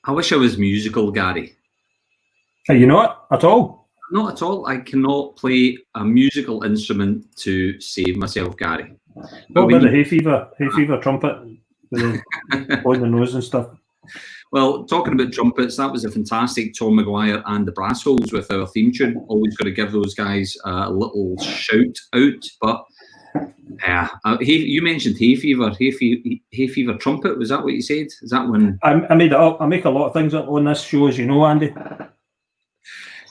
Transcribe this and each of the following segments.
I wish I was musical, Gary. Are you not at all? Not at all. I cannot play a musical instrument to save myself, Gary. What about the hay fever trumpet with the nose and stuff? Well, talking about trumpets, that was a fantastic Tom Maguire and the Brass Holes with our theme tune. Always got to give those guys a little shout out. But you mentioned hay fever trumpet. Was that what you said? Is that one? I made it up. I make a lot of things up on this show, as you know, Andy.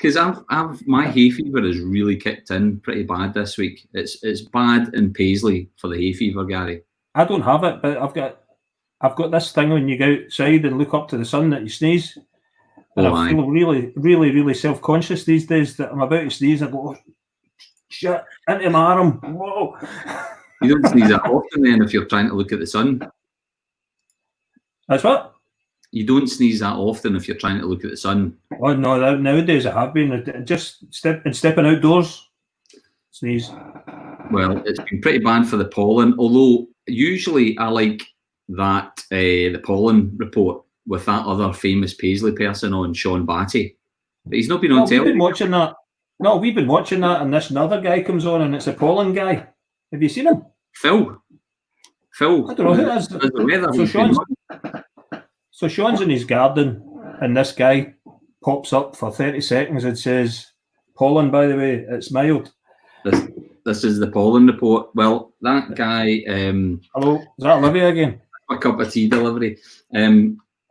Because my hay fever has really kicked in pretty bad this week. It's bad in Paisley for the hay fever, Gary. I don't have it, but I've got this thing when you go outside and look up to the sun that you sneeze. And I feel really, really, really self-conscious these days that I'm about to sneeze. I go, oh, shit, into my arm. Whoa. You don't sneeze that often then if you're trying to look at the sun. That's what? You don't sneeze that often if you're trying to look at the sun. Oh no, nowadays I have been. Just stepping outdoors, sneeze. Well, it's been pretty bad for the pollen, although usually I like that the pollen report with that other famous Paisley person on, Sean Batty. But he's not been on television. We've been watching that. No, we've been watching that, and this another guy comes on, and it's a pollen guy. Have you seen him? Phil. I don't know who that is. So Sean's in his garden, and this guy pops up for 30 seconds and says, pollen, by the way, it's mild. This is the pollen report. Well, that guy... hello, is that Olivia again? A cup of tea delivery.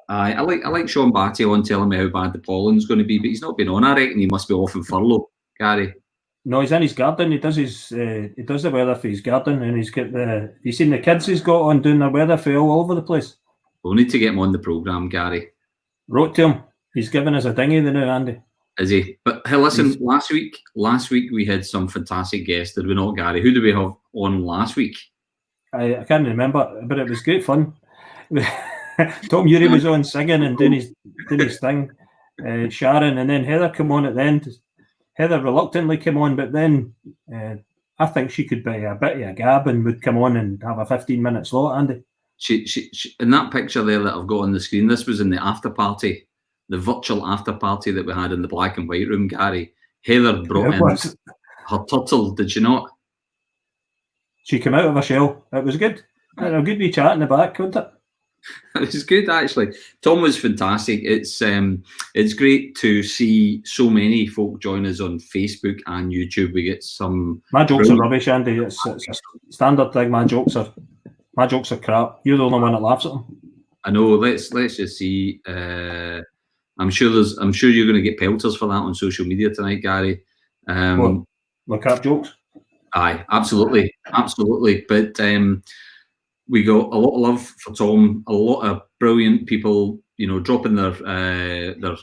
I like Sean Batty on telling me how bad the pollen's going to be, but he's not been on. I reckon he must be off in furlough, Gary. No, he's in his garden. He does the weather for his garden, and he's got the... You seen the kids he's got on doing the weather for all over the place? We'll need to get him on the programme, Gary. Wrote to him. He's giving us a dinghy now, Andy. Is he? But hey, listen, last week we had some fantastic guests, did we not, Gary? Who did we have on last week? I can't remember, but it was great fun. Tom Urie was on singing and doing his thing. Sharon, and then Heather came on at the end. Heather reluctantly came on, but then I think she could be a bit of a gab and would come on and have a 15-minute slot, Andy. She in that picture there that I've got on the screen, this was in the after party, the virtual after party that we had in the black and white room, Gary. Heather brought in her turtle, did she not? She came out of her shell. It was good. A good wee chat in the back, wasn't it? It was good, actually. Tom was fantastic. It's great to see so many folk join us on Facebook and YouTube. We get some... My jokes are rubbish, Andy. It's a standard thing. My jokes are crap. You're the only one that laughs at them. I know. Let's just see. I'm sure you're going to get pelters for that on social media tonight, Gary. My crap jokes. Aye, absolutely. But we got a lot of love for Tom. A lot of brilliant people, dropping their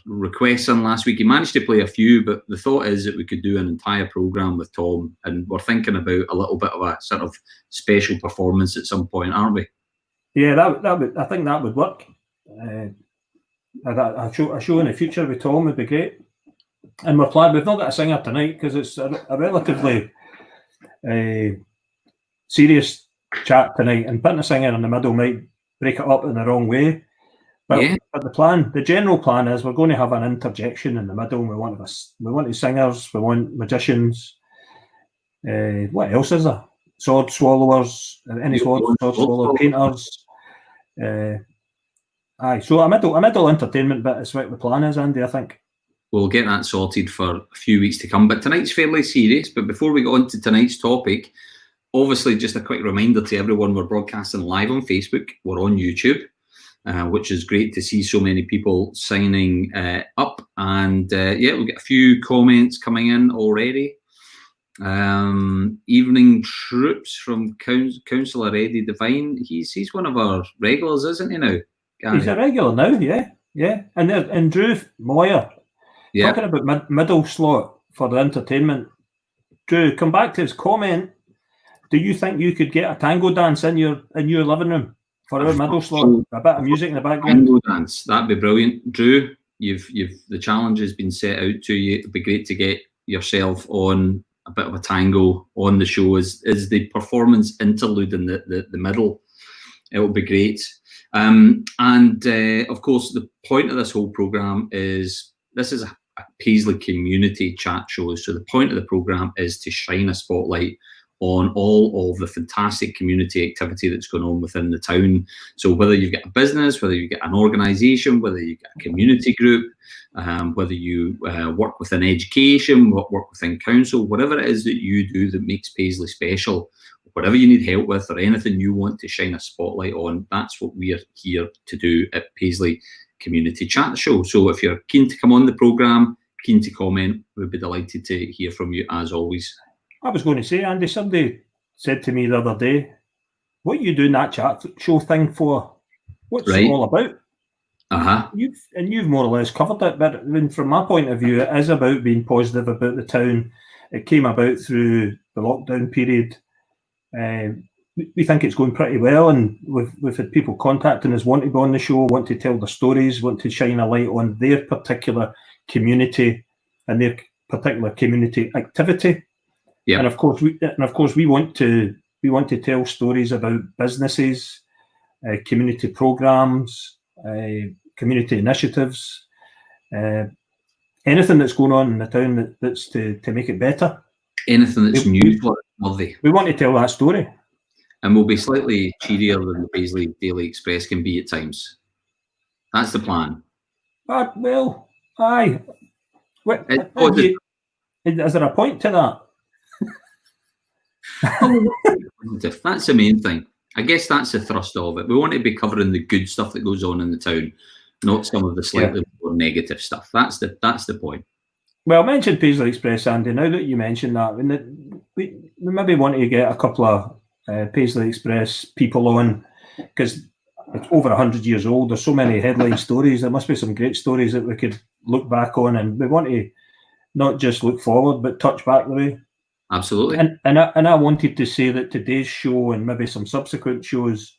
requests in last week. He managed to play a few, but the thought is that we could do an entire programme with Tom, and we're thinking about a little bit of a sort of special performance at some point, aren't we? Yeah, I think that would work. A show in the future with Tom would be great. And we've not got a singer tonight because it's a relatively serious chat tonight, and putting a singer in the middle might break it up in the wrong way. But the general plan is we're going to have an interjection in the middle. We want singers, we want magicians. What else is there? Sword swallowers, any sword swallower, painters. So a middle entertainment bit is what the plan is, Andy, I think. We'll get that sorted for a few weeks to come. But tonight's fairly serious. But before we go on to tonight's topic, obviously just a quick reminder to everyone, we're broadcasting live on Facebook. We're on YouTube, which is great to see so many people signing up. And we'll get a few comments coming in already. Evening Troops from Councillor Eddie Devine. He's one of our regulars, isn't he now? Gary? He's a regular now, yeah. And Drew Moyer, talking about middle slot for the entertainment. Drew, come back to his comment. Do you think you could get a tango dance in your living room for our middle slot? A bit of music in the background. Tango dance, that'd be brilliant. Drew, you've the challenge has been set out to you. It'd be great to get yourself on a bit of a tango on the show as the performance interlude in the middle. It would be great. Of course, the point of this whole programme is this is a Paisley community chat show. So the point of the programme is to shine a spotlight on all of the fantastic community activity that's going on within the town. So whether you've got a business, whether you get an organisation, whether you get a community group, whether you work within education, work within council, whatever it is that you do that makes Paisley special, whatever you need help with or anything you want to shine a spotlight on, that's what we're here to do at Paisley Community Chat Show. So if you're keen to come on the programme, keen to comment, we'd be delighted to hear from you as always. I was going to say, Andy, somebody said to me the other day, what are you doing that chat show thing for? What's it all about? You've more or less covered it, but I mean, from my point of view, it is about being positive about the town. It came about through the lockdown period. We think it's going pretty well, and we've had people contacting us, want to be on the show, want to tell their stories, want to shine a light on their particular community and their particular community activity. Yeah. And of course we want to tell stories about businesses, community programs, community initiatives, anything that's going on in the town that's to make it better. Anything that's newsworthy. We want to tell that story. And we'll be slightly cheerier than the Paisley Daily Express can be at times. That's the plan. Well, aye. Is there a point to that? That's the main thing. I guess that's the thrust of it. We want to be covering the good stuff that goes on in the town, not some of the slightly more negative stuff. That's the point. Well, I mentioned Paisley Express, Andy. Now that you mentioned that, we maybe want to get a couple of Paisley Express people on, because it's over 100 years old. There's so many headline stories. There must be some great stories that we could look back on, and we want to not just look forward, but touch back the way. Absolutely. And I wanted to say that today's show and maybe some subsequent shows,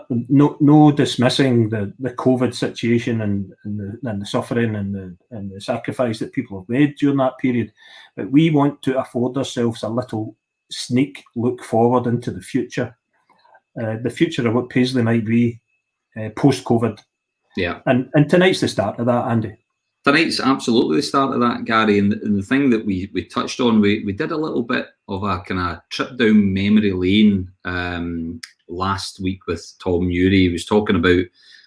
no dismissing the COVID situation and the suffering and the sacrifice that people have made during that period, but we want to afford ourselves a little sneak look forward into the future of what Paisley might be post-COVID. Yeah. And tonight's the start of that, Andy. Tonight's absolutely the start of that, Gary. And the thing that we touched on, we did a little bit of a kind of trip down memory lane last week with Tom Newry. He was talking about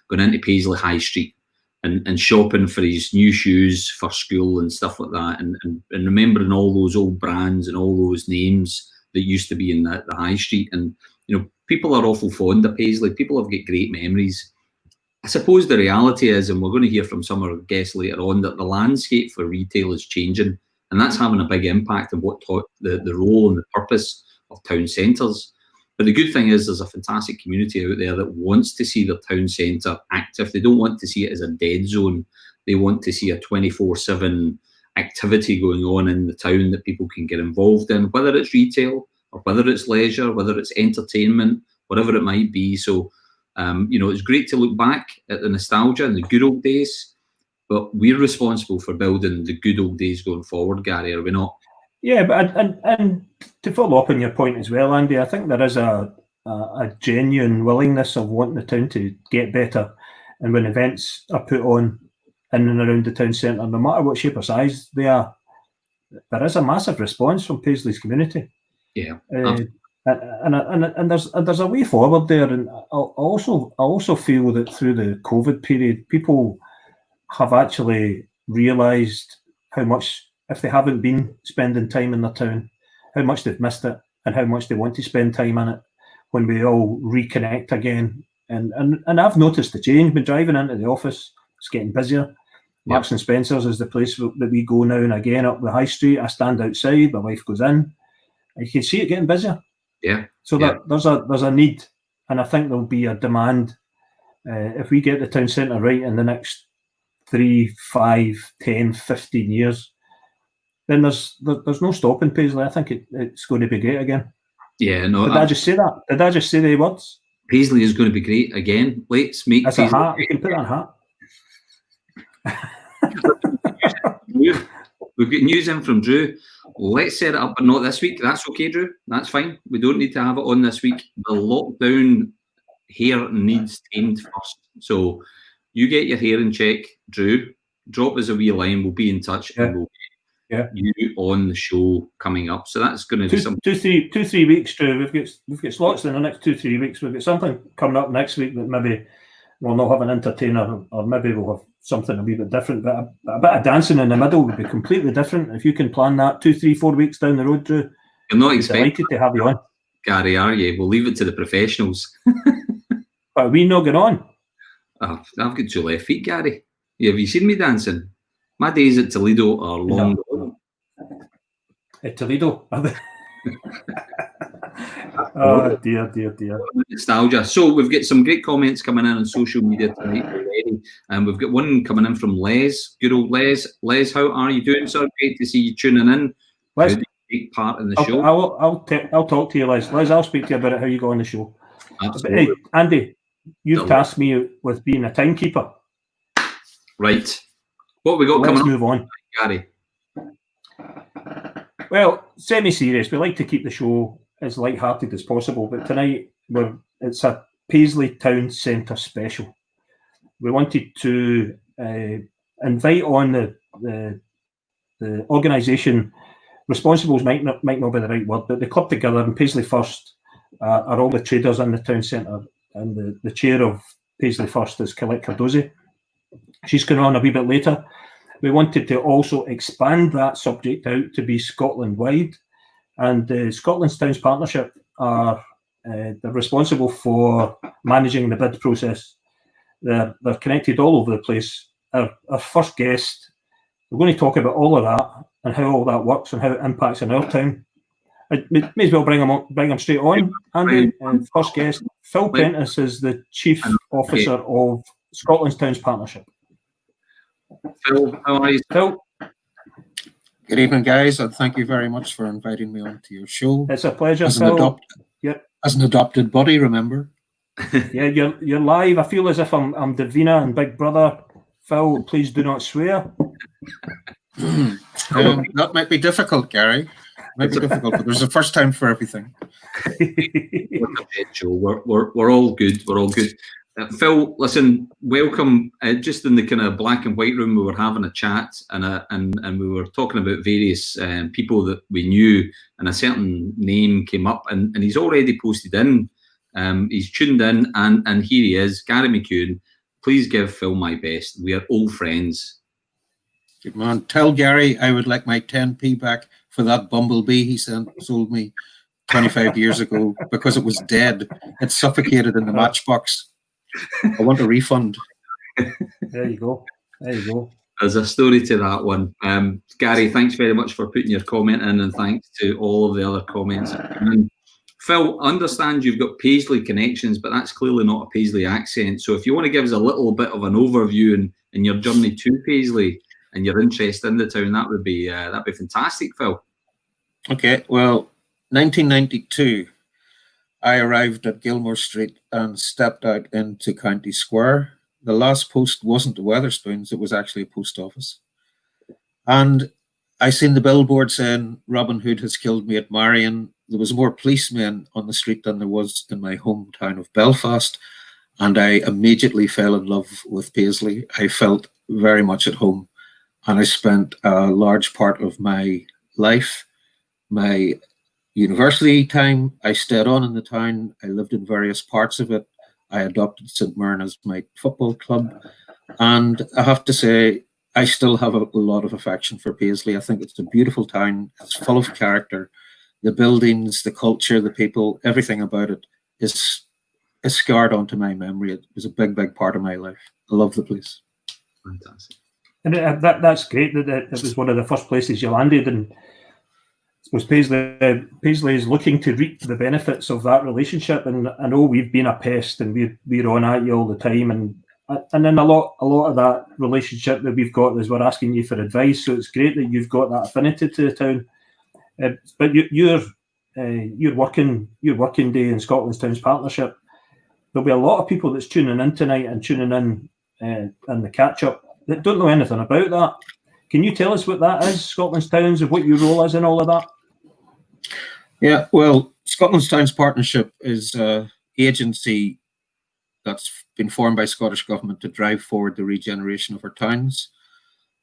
going into Paisley High Street and shopping for his new shoes for school and stuff like that, and remembering all those old brands and all those names that used to be in the High Street. And, people are awful fond of Paisley. People have got great memories. I suppose the reality is, and we're going to hear from some of our guests later on, that the landscape for retail is changing, and that's having a big impact on what the role and the purpose of town centres. But the good thing is there's a fantastic community out there that wants to see their town centre active. They don't want to see it as a dead zone. They want to see a 24/7 activity going on in the town that people can get involved in, whether it's retail or whether it's leisure, whether it's entertainment, whatever it might be. So it's great to look back at the nostalgia and the good old days, but we're responsible for building the good old days going forward, Gary, are we not? Yeah, but and to follow up on your point as well, Andy, I think there is a genuine willingness of wanting the town to get better, and when events are put on in and around the town centre, no matter what shape or size they are, there is a massive response from Paisley's community. Yeah. And there's a way forward there, and I also feel that through the COVID period, people have actually realised how much, if they haven't been spending time in their town, how much they've missed it and how much they want to spend time in it when we all reconnect again. And I've noticed the change. Been driving into the office, it's getting busier. Marks and Spencer's is the place that we go now and again up the high street. I stand outside, my wife goes in, and you can see it getting busier. Yeah. So that there's a need, and I think there'll be a demand if we get the town centre right in the next 3, 5, 10, 15 years. Then there's no stopping Paisley. I think it's going to be great again. Yeah, no. Did I just say that? Did I just say the words? Paisley is going to be great again. Let's make. That's Paisley a hat. You can put that hat. We've got news in from Drew. Let's set it up, but not this week. That's okay, Drew. That's fine. We don't need to have it on this week. The lockdown hair needs tamed first. So you get your hair in check, Drew. Drop us a wee line. We'll be in touch, and we'll get you on the show coming up. So that's going to be something. 2-3 weeks, Drew. We've got slots in the next 2-3 weeks. We've got something coming up next week that maybe we'll not have an entertainer, or maybe we'll have something a wee bit different. But a bit of dancing in the middle would be completely different. If you can plan that 2-3-4 weeks down the road, Drew, you're not expected to have you on, Gary, are you? We'll leave it to the professionals. But we not get on. I've got 2 left feet, Gary. Have you seen me dancing? My days at Toledo are long gone. At Toledo? Oh, dear. Nostalgia. So we've got some great comments coming in on social media tonight already. And we've got one coming in from Les. Good old Les. Les, how are you doing, sir? Great to see you tuning in. Les, how do you take part in the show? I'll talk to you, Les. Les, I'll speak to you about it, how you go on the show. Absolutely. But, hey, Andy, you've tasked me with being a timekeeper. Right. What have we got coming up? Let's move on. Gary. Well, semi-serious. We like to keep the show as light-hearted as possible, but tonight it's a Paisley Town Centre special. We wanted to invite on the organisation. Responsibles might not be the right word, but the club together, and Paisley First are all the traders in the town centre, and the chair of Paisley First is Colette Cardozi. She's going on a wee bit later. We wanted to also expand that subject out to be Scotland-wide, and the Scotland's Towns Partnership are they're responsible for managing the bid process. They're connected all over the place. Our first guest, we're going to talk about all of that and how all that works and how it impacts on our town. I may as well bring them straight on. Andy, first guest, Phil Prentice is the Chief Officer of Scotland's Towns Partnership. Phil, how are you? Phil. Good evening, guys, and thank you very much for inviting me onto your show. It's a pleasure, as Phil. As an adopted body, remember? Yeah, you're live. I feel as if I'm Davina and Big Brother. Phil, please do not swear. That might be difficult, Gary. Might be difficult, but there's a first time for everything. We're all good. We're all good. Phil, listen, welcome. Just in the kind of black and white room, we were having a chat, and we were talking about various people that we knew, and a certain name came up, and he's already posted in. He's tuned in, and here he is, Gary McEwen. Please give Phil my best. We are old friends. Good man. Tell Gary I would like my 10p back for that bumblebee he sold me 25 years ago because it was dead. It suffocated in the matchbox. I want a refund. There you go. There's a story to that one. Gary, thanks very much for putting your comment in, and thanks to all of the other comments. Phil, I understand you've got Paisley connections, but that's clearly not a Paisley accent. So if you want to give us a little bit of an overview in your journey to Paisley and your interest in the town, that'd be fantastic, Phil. Okay, well, 1992. I arrived at Gilmore Street and stepped out into County Square. The last post wasn't the Wetherspoons, it was actually a post office. And I seen the billboard saying, Robin Hood has killed me at Marion. There was more policemen on the street than there was in my hometown of Belfast. And I immediately fell in love with Paisley. I felt very much at home. And I spent a large part of my life, my university time, I stayed on in the town. I lived in various parts of it. I adopted St. Mirren as my football club. And I have to say, I still have a lot of affection for Paisley. I think it's a beautiful town. It's full of character. The buildings, the culture, the people, everything about it is scarred onto my memory. It was a big, big part of my life. I love the place. Fantastic. And that's great that it was one of the first places you landed. And I suppose Paisley is looking to reap the benefits of that relationship. And I know we've been a pest and we're on at you all the time. And then a lot of that relationship that we've got is we're asking you for advice. So it's great that you've got that affinity to the town. But your working day in Scotland's Towns Partnership, there'll be a lot of people that's tuning in tonight and tuning in the catch up that don't know anything about that. Can you tell us what that is, Scotland's Towns, and what your role is in all of that? Yeah, well, Scotland's Towns Partnership is an agency that's been formed by Scottish Government to drive forward the regeneration of our towns.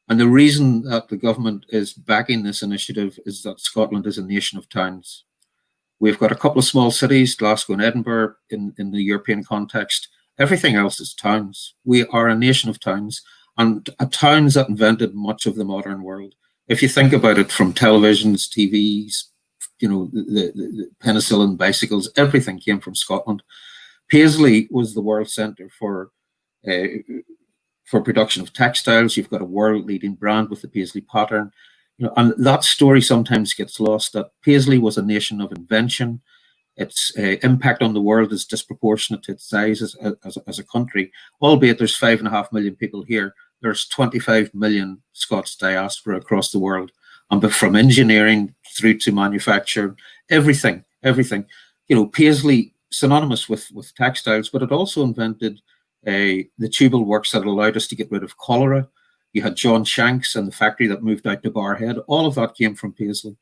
And the reason that the government is backing this initiative is that Scotland is a nation of towns. We've got a couple of small cities, Glasgow and Edinburgh, in the European context. Everything else is towns. We are a nation of towns, and towns that invented much of the modern world. If you think about it, from televisions, TVs, the penicillin, bicycles, everything came from Scotland. Paisley was the world centre for production of textiles. You've got a world-leading brand with the Paisley pattern. And that story sometimes gets lost, that Paisley was a nation of invention. Its impact on the world is disproportionate to its size as a country, albeit there's 5.5 million people here. There's 25 million Scots diaspora across the world. And from engineering through to manufacture, everything. Paisley, synonymous with textiles, but it also invented the tubal works that allowed us to get rid of cholera. You had John Shanks and the factory that moved out to Barrhead. All of that came from Paisley.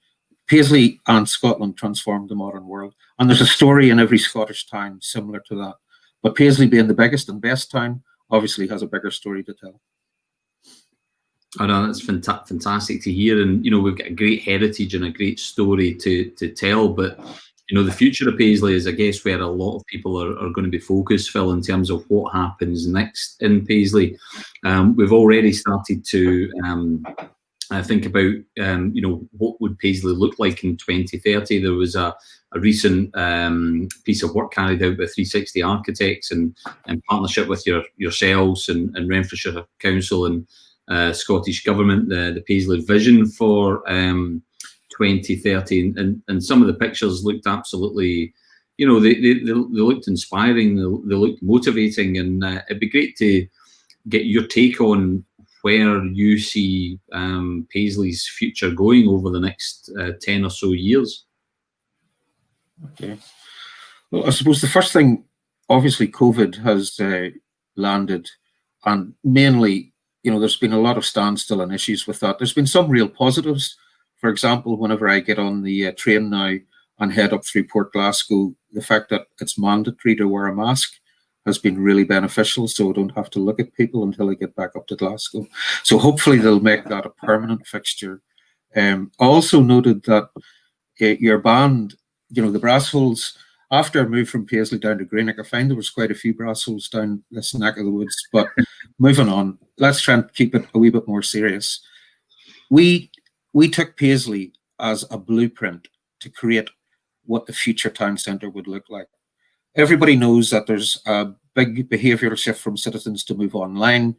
Paisley and Scotland transformed the modern world. And there's a story in every Scottish town similar to that. But Paisley, being the biggest and best town, obviously has a bigger story to tell. I know, that's fantastic to hear. And, we've got a great heritage and a great story to tell. But, the future of Paisley is, I guess, where a lot of people are going to be focused, Phil, in terms of what happens next in Paisley. We've already started to think about, what would Paisley look like in 2030. There was a recent piece of work carried out by 360 Architects in partnership with yourselves and Renfrewshire Council and Scottish Government, the Paisley vision for 2030, and some of the pictures looked absolutely, they looked inspiring, they looked motivating, and it'd be great to get your take on where you see Paisley's future going over the next 10 or so years. Okay. Well, I suppose the first thing, obviously, COVID has landed, and mainly, there's been a lot of standstill and issues with that. There's been some real positives. For example, whenever I get on the train now and head up through Port Glasgow, the fact that it's mandatory to wear a mask has been really beneficial, so I don't have to look at people until I get back up to Glasgow. So hopefully they'll make that a permanent fixture. I also noted that your band, the brass holes, after I moved from Paisley down to Greenock, I found there was quite a few brass holes down this neck of the woods. But moving on, let's try and keep it a wee bit more serious. We took Paisley as a blueprint to create what the future town centre would look like. Everybody knows that there's a big behavioural shift from citizens to move online.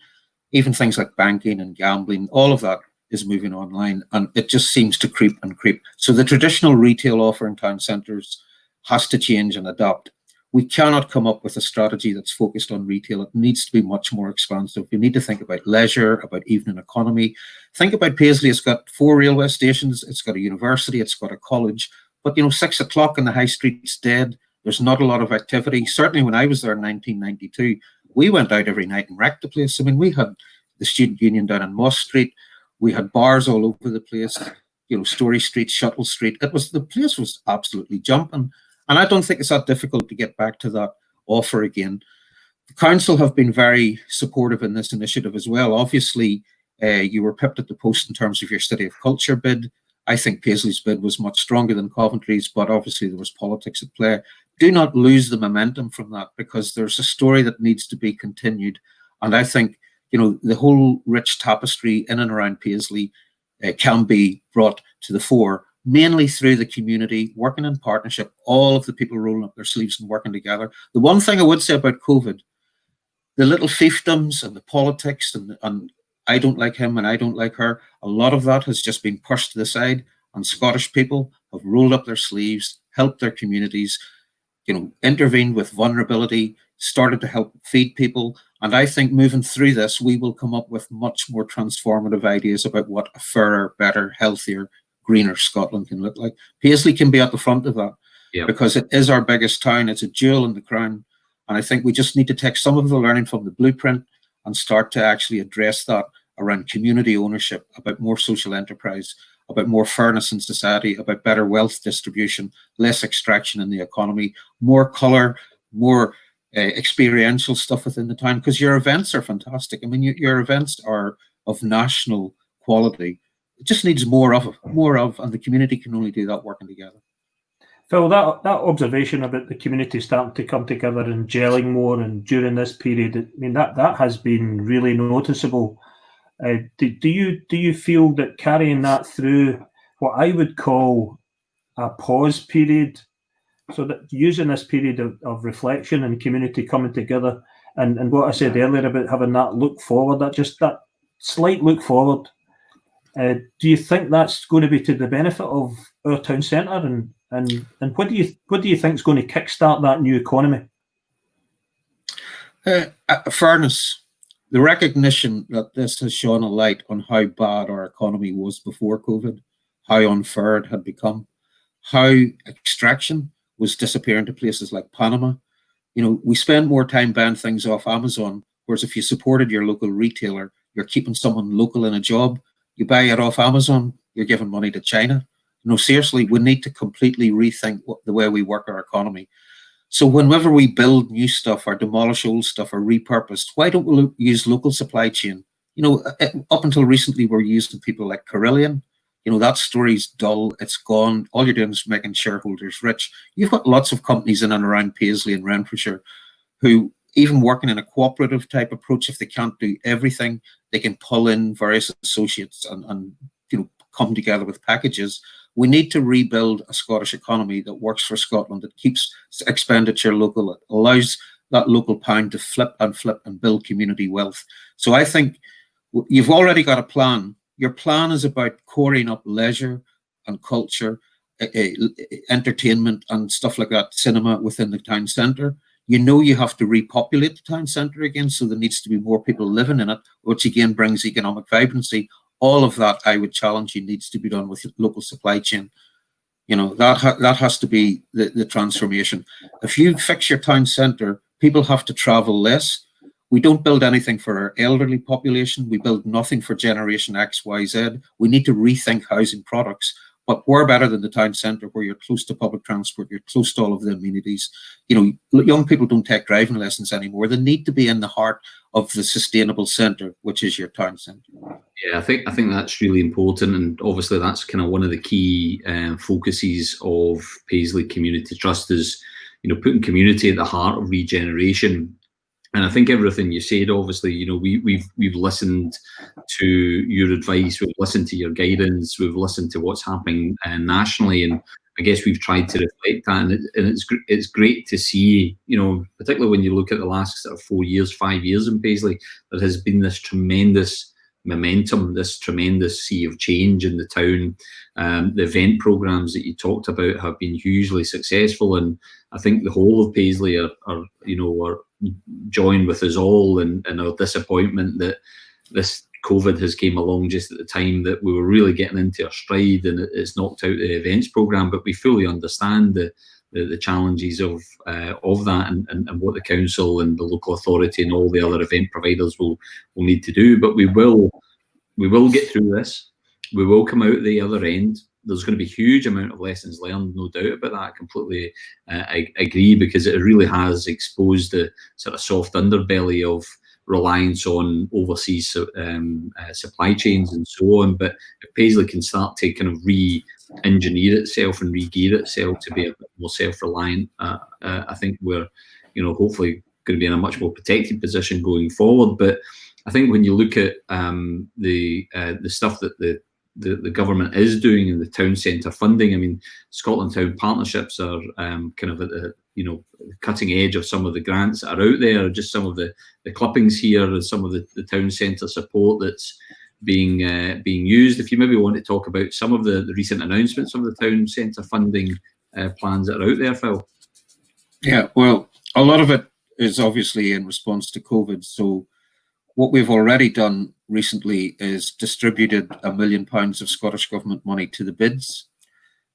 Even things like banking and gambling, all of that is moving online, and it just seems to creep and creep. So the traditional retail offer in town centres has to change and adapt. We cannot come up with a strategy that's focused on retail. It needs to be much more expansive. We need to think about leisure, about evening economy. Think about Paisley. It's got 4 railway stations. It's got a university. It's got a college. But, 6 o'clock in the high street's dead. There's not a lot of activity. Certainly when I was there in 1992, we went out every night and wrecked the place. I mean, we had the Student Union down on Moss Street. We had bars all over the place, Story Street, Shuttle Street. The place was absolutely jumping. And I don't think it's that difficult to get back to that offer again. The council have been very supportive in this initiative as well. Obviously, you were pipped at the post in terms of your City of Culture bid. I think Paisley's bid was much stronger than Coventry's, but obviously there was politics at play. Do not lose the momentum from that, because there's a story that needs to be continued. And I think, the whole rich tapestry in and around Paisley can be brought to the fore, mainly through the community, working in partnership, all of the people rolling up their sleeves and working together. The one thing I would say about COVID, the little fiefdoms and the politics and I don't like him and I don't like her, a lot of that has just been pushed to the side, and Scottish people have rolled up their sleeves, helped their communities, intervened with vulnerability, started to help feed people. And I think moving through this, we will come up with much more transformative ideas about what a fairer, better, healthier, greener Scotland can look like. Paisley can be at the front of that, because it is our biggest town. It's a jewel in the crown. And I think we just need to take some of the learning from the blueprint and start to actually address that around community ownership, about more social enterprise, about more fairness in society, about better wealth distribution, less extraction in the economy, more colour, more experiential stuff within the town, because your events are fantastic. I mean, your events are of national quality. It just needs more of, and the community can only do that working together. Phil, that observation about the community starting to come together and gelling more, and during this period, I mean that has been really noticeable. Do you feel that carrying that through what I would call a pause period, so that using this period of reflection and community coming together, and what I said earlier about having that look forward, that slight look forward, do you think that's going to be to the benefit of our town centre, and what do you think is going to kickstart that new economy? Fairness, the recognition that this has shone a light on how bad our economy was before COVID, how unfair it had become, how extraction was disappearing to places like Panama. You know, we spend more time buying things off Amazon, whereas if you supported your local retailer, you're keeping someone local in a job. You buy it off Amazon, you're giving money to China. No, seriously, we need to completely rethink the way we work our economy. So whenever we build new stuff or demolish old stuff or repurpose, why don't we use local supply chain? You know, up until recently, we're using people like Carillion. You know, that story's dull, it's gone. All you're doing is making shareholders rich. You've got lots of companies in and around Paisley and Renfrewshire who, even working in a cooperative type approach, if they can't do everything, they can pull in various associates and you know, come together with packages. We need to rebuild a Scottish economy that works for Scotland, that keeps expenditure local, that allows that local pound to flip and build community wealth. So I think you've already got a plan. Your plan is about coring up leisure and culture, entertainment and stuff like that, cinema within the town centre. You know you have to repopulate the town centre again, so there needs to be more people living in it, which again brings economic vibrancy. All of that, I would challenge you, needs to be done with local supply chain. You know, that has to be the transformation. If you fix your town centre, people have to travel less. We don't build anything for our elderly population. We build nothing for generation X, Y, Z. We need to rethink housing products. But we're better than the town centre, where you're close to public transport, you're close to all of the amenities. You know, young people don't take driving lessons anymore. They need to be in the heart of the sustainable centre, which is your town centre. Yeah, I think that's really important, and obviously that's kind of one of the key focuses of Paisley Community Trust is, you know, putting community at the heart of regeneration. And I think everything you said, obviously, you know, we've listened to your advice, we've listened to your guidance, we've listened to what's happening nationally, and I guess we've tried to reflect that. And it's great to see, you know, particularly when you look at the last sort of 4 years, 5 years in Paisley, there has been this tremendous momentum, this tremendous sea of change in the town. The event programs that you talked about have been hugely successful, and I think the whole of Paisley are joined with us all in our disappointment that this COVID has came along just at the time that we were really getting into our stride, and it's knocked out the events program. But we fully understand the challenges of that and what the council and the local authority and all the other event providers will need to do. But we will get through this. We will come out the other end. There's going to be a huge amount of lessons learned, no doubt about that. I completely agree, because it really has exposed the sort of soft underbelly of reliance on overseas supply chains and so on. But if Paisley can start to kind of re-engineer itself and re-gear itself to be a bit more self-reliant, I think we're, you know, hopefully going to be in a much more protected position going forward. But I think when you look at the stuff that the government is doing in the town centre funding, I mean, Scotland Town Partnerships are kind of at the, you know, cutting edge of some of the grants that are out there. Just some of the clippings here and some of the town centre support that's being used. If you maybe want to talk about some of the recent announcements of the town centre funding plans that are out there, Phil. Yeah, well, a lot of it is obviously in response to COVID. So what we've already done recently is distributed £1 million of Scottish Government money to the bids.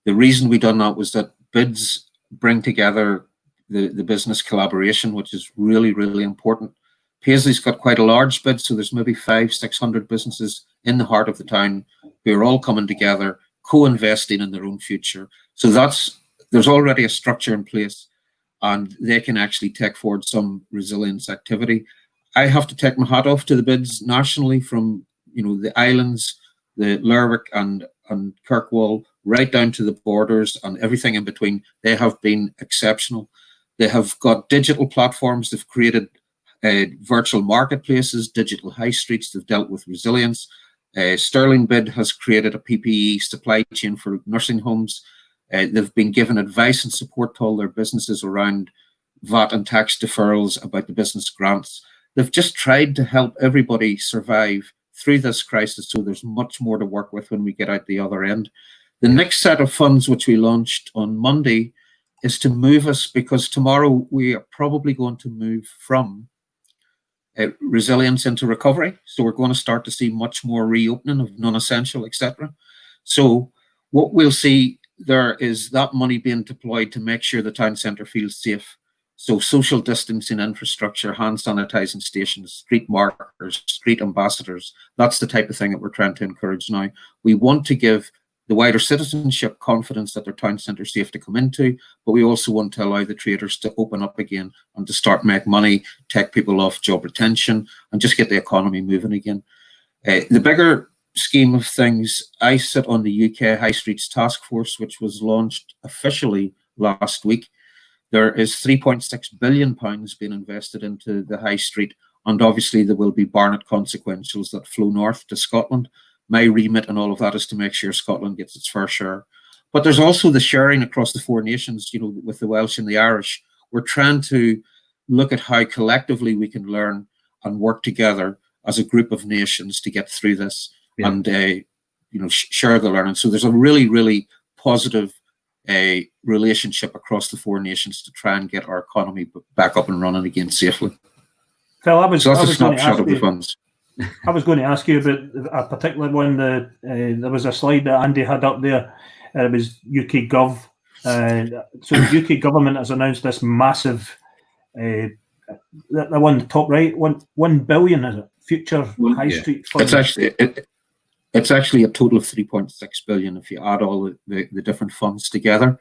The reason we done that was that bids bring together the business collaboration, which is really, really important. Paisley's got quite a large bid, so there's maybe 500-600 businesses in the heart of the town who are all coming together, co-investing in their own future. So there's already a structure in place. and they can actually take forward some resilience activity. I have to take my hat off to the bids nationally from the islands, the Lerwick and Kirkwall, right down to the borders and everything in between. They have been exceptional. They have got digital platforms. They've created virtual marketplaces, digital high streets. They've dealt with resilience. Sterling Bid has created a PPE supply chain for nursing homes. They've been given advice and support to all their businesses around VAT and tax deferrals, about the business grants. They've just tried to help everybody survive through this crisis, so there's much more to work with when we get out the other end. The next set of funds, which we launched on Monday, is to move us, because tomorrow we are probably going to move from resilience into recovery. So we're going to start to see much more reopening of non-essential, etc. So what we'll see there is that money being deployed to make sure the town centre feels safe. So social distancing infrastructure, hand sanitising stations, street markers, street ambassadors, that's the type of thing that we're trying to encourage now. We want to give the wider citizenship confidence that their town centre is safe to come into, but we also want to allow the traders to open up again and to start make money, take people off job retention, and just get the economy moving again. The bigger scheme of things, I sit on the UK High Streets Task Force, which was launched officially last week. There is £3.6 billion being invested into the high street, and obviously there will be Barnett consequentials that flow north to Scotland. My remit and all of that is to make sure Scotland gets its fair share. But there's also the sharing across the four nations, with the Welsh and the Irish. We're trying to look at how collectively we can learn and work together as a group of nations to get through this and share the learning. So there's a really, really positive relationship across the four nations to try and get our economy back up and running again safely. Phil, that's a snapshot of the funds. I was going to ask you about a particular one. There was a slide that Andy had up there. It was UK Gov. So the UK government has announced this massive, the one top right, 1 billion, is it? Future high street fund. It's actually a total of 3.6 billion if you add all the different funds together.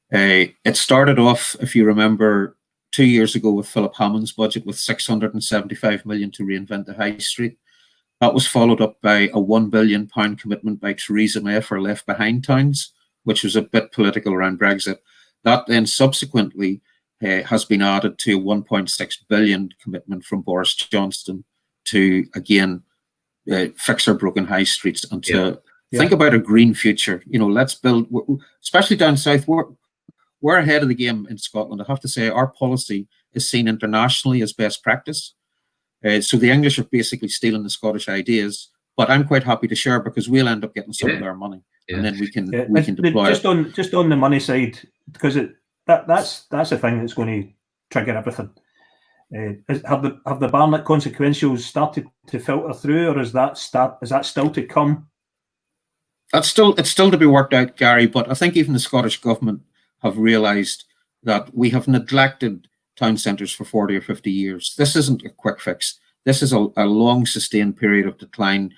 It started off, if you remember, 2 years ago with Philip Hammond's budget with 675 million to reinvent the high street. That was followed up by a £1 billion commitment by Theresa May for Left Behind Towns, which was a bit political around Brexit. That then subsequently has been added to a 1.6 billion commitment from Boris Johnson to, again, fix our broken high streets and to think about a green future. Let's build, especially down south, we're ahead of the game in Scotland. I have to say our policy is seen internationally as best practice. So the English are basically stealing the Scottish ideas, but I'm quite happy to share because we'll end up getting some of their money and then we can deploy it. Just on the money side, because that's the thing that's going to trigger everything. Have the Barnett consequentials started to filter through, or is that still to come? It's still to be worked out, Gary. But I think even the Scottish government have realised that we have neglected town centres for 40 or 50 years. This isn't a quick fix. This is a long, sustained period of decline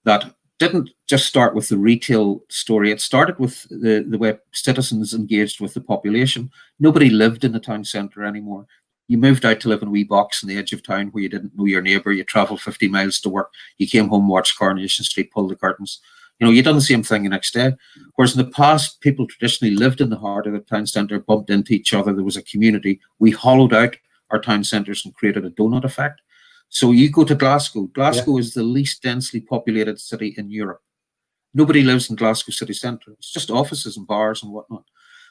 that didn't just start with the retail story. It started with the way citizens engaged with the population. Nobody lived in the town centre anymore. You moved out to live in a wee box in the edge of town where you didn't know your neighbour. You travelled 50 miles to work. You came home, watched Coronation Street, pulled the curtains. You done the same thing the next day. Whereas in the past, people traditionally lived in the heart of the town centre, bumped into each other. There was a community. We hollowed out our town centres and created a donut effect. So you go to Glasgow. Glasgow is the least densely populated city in Europe. Nobody lives in Glasgow city centre. It's just offices and bars and whatnot.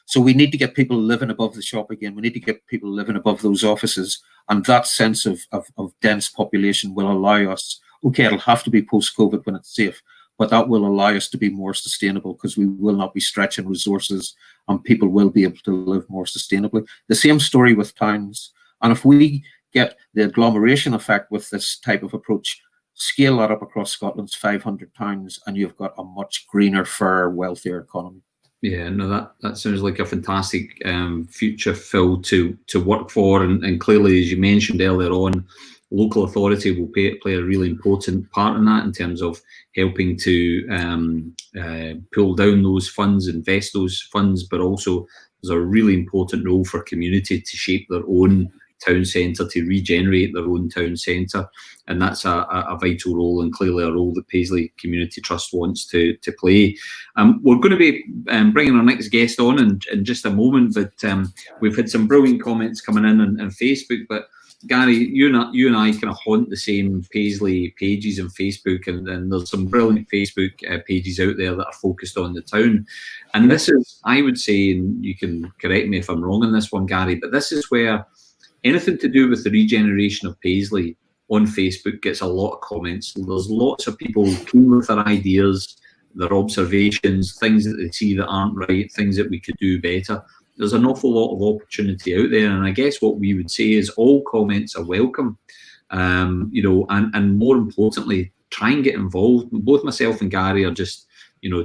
So we need to get people living above the shop again. We need to get people living above those offices. And that sense of dense population will allow us, okay, it'll have to be post-COVID when it's safe, but that will allow us to be more sustainable because we will not be stretching resources and people will be able to live more sustainably. The same story with towns. And if we get the agglomeration effect with this type of approach, scale that up across Scotland's 500 towns, and you've got a much greener, fairer, wealthier economy. Yeah, no, that sounds like a fantastic future, Phil, to work for. And clearly, as you mentioned earlier on, local authority will play a really important part in that in terms of helping to pull down those funds, invest those funds, but also there's a really important role for community to shape their own town centre, to regenerate their own town centre, and that's a vital role, and clearly a role that Paisley Community Trust wants to play. We're going to be bringing our next guest on in just a moment, but we've had some brilliant comments coming in on Facebook. But Gary, you and I kind of haunt the same Paisley pages on Facebook, and there's some brilliant Facebook pages out there that are focused on the town. And this is, I would say, and you can correct me if I'm wrong on this one, Gary, but this is where anything to do with the regeneration of Paisley on Facebook gets a lot of comments. There's lots of people keen with their ideas, their observations, things that they see that aren't right, things that we could do better. There's an awful lot of opportunity out there, and I guess what we would say is all comments are welcome. And more importantly, try and get involved. Both myself and Gary are just,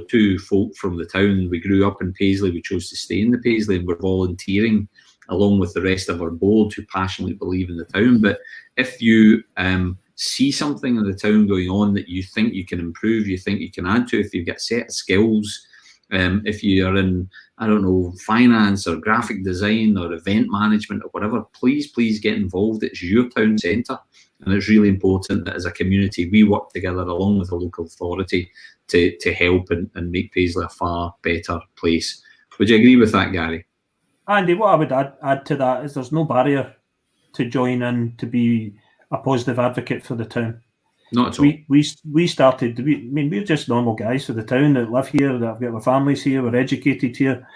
two folk from the town. We grew up in Paisley. We chose to stay in the Paisley, and we're volunteering along with the rest of our board who passionately believe in the town. But if you see something in the town going on that you think you can improve, you think you can add to, if you've got a set of skills, if you are in, I don't know, finance or graphic design or event management or whatever, please get involved. It's your town centre, and it's really important that as a community we work together along with the local authority to help and make Paisley a far better place. Would you agree with that, Gary? Andy, what I would add to that is there's no barrier to join in to be a positive advocate for the town. Not at all. We started, we're just normal guys for the town that live here, that have got our families here, we're educated here.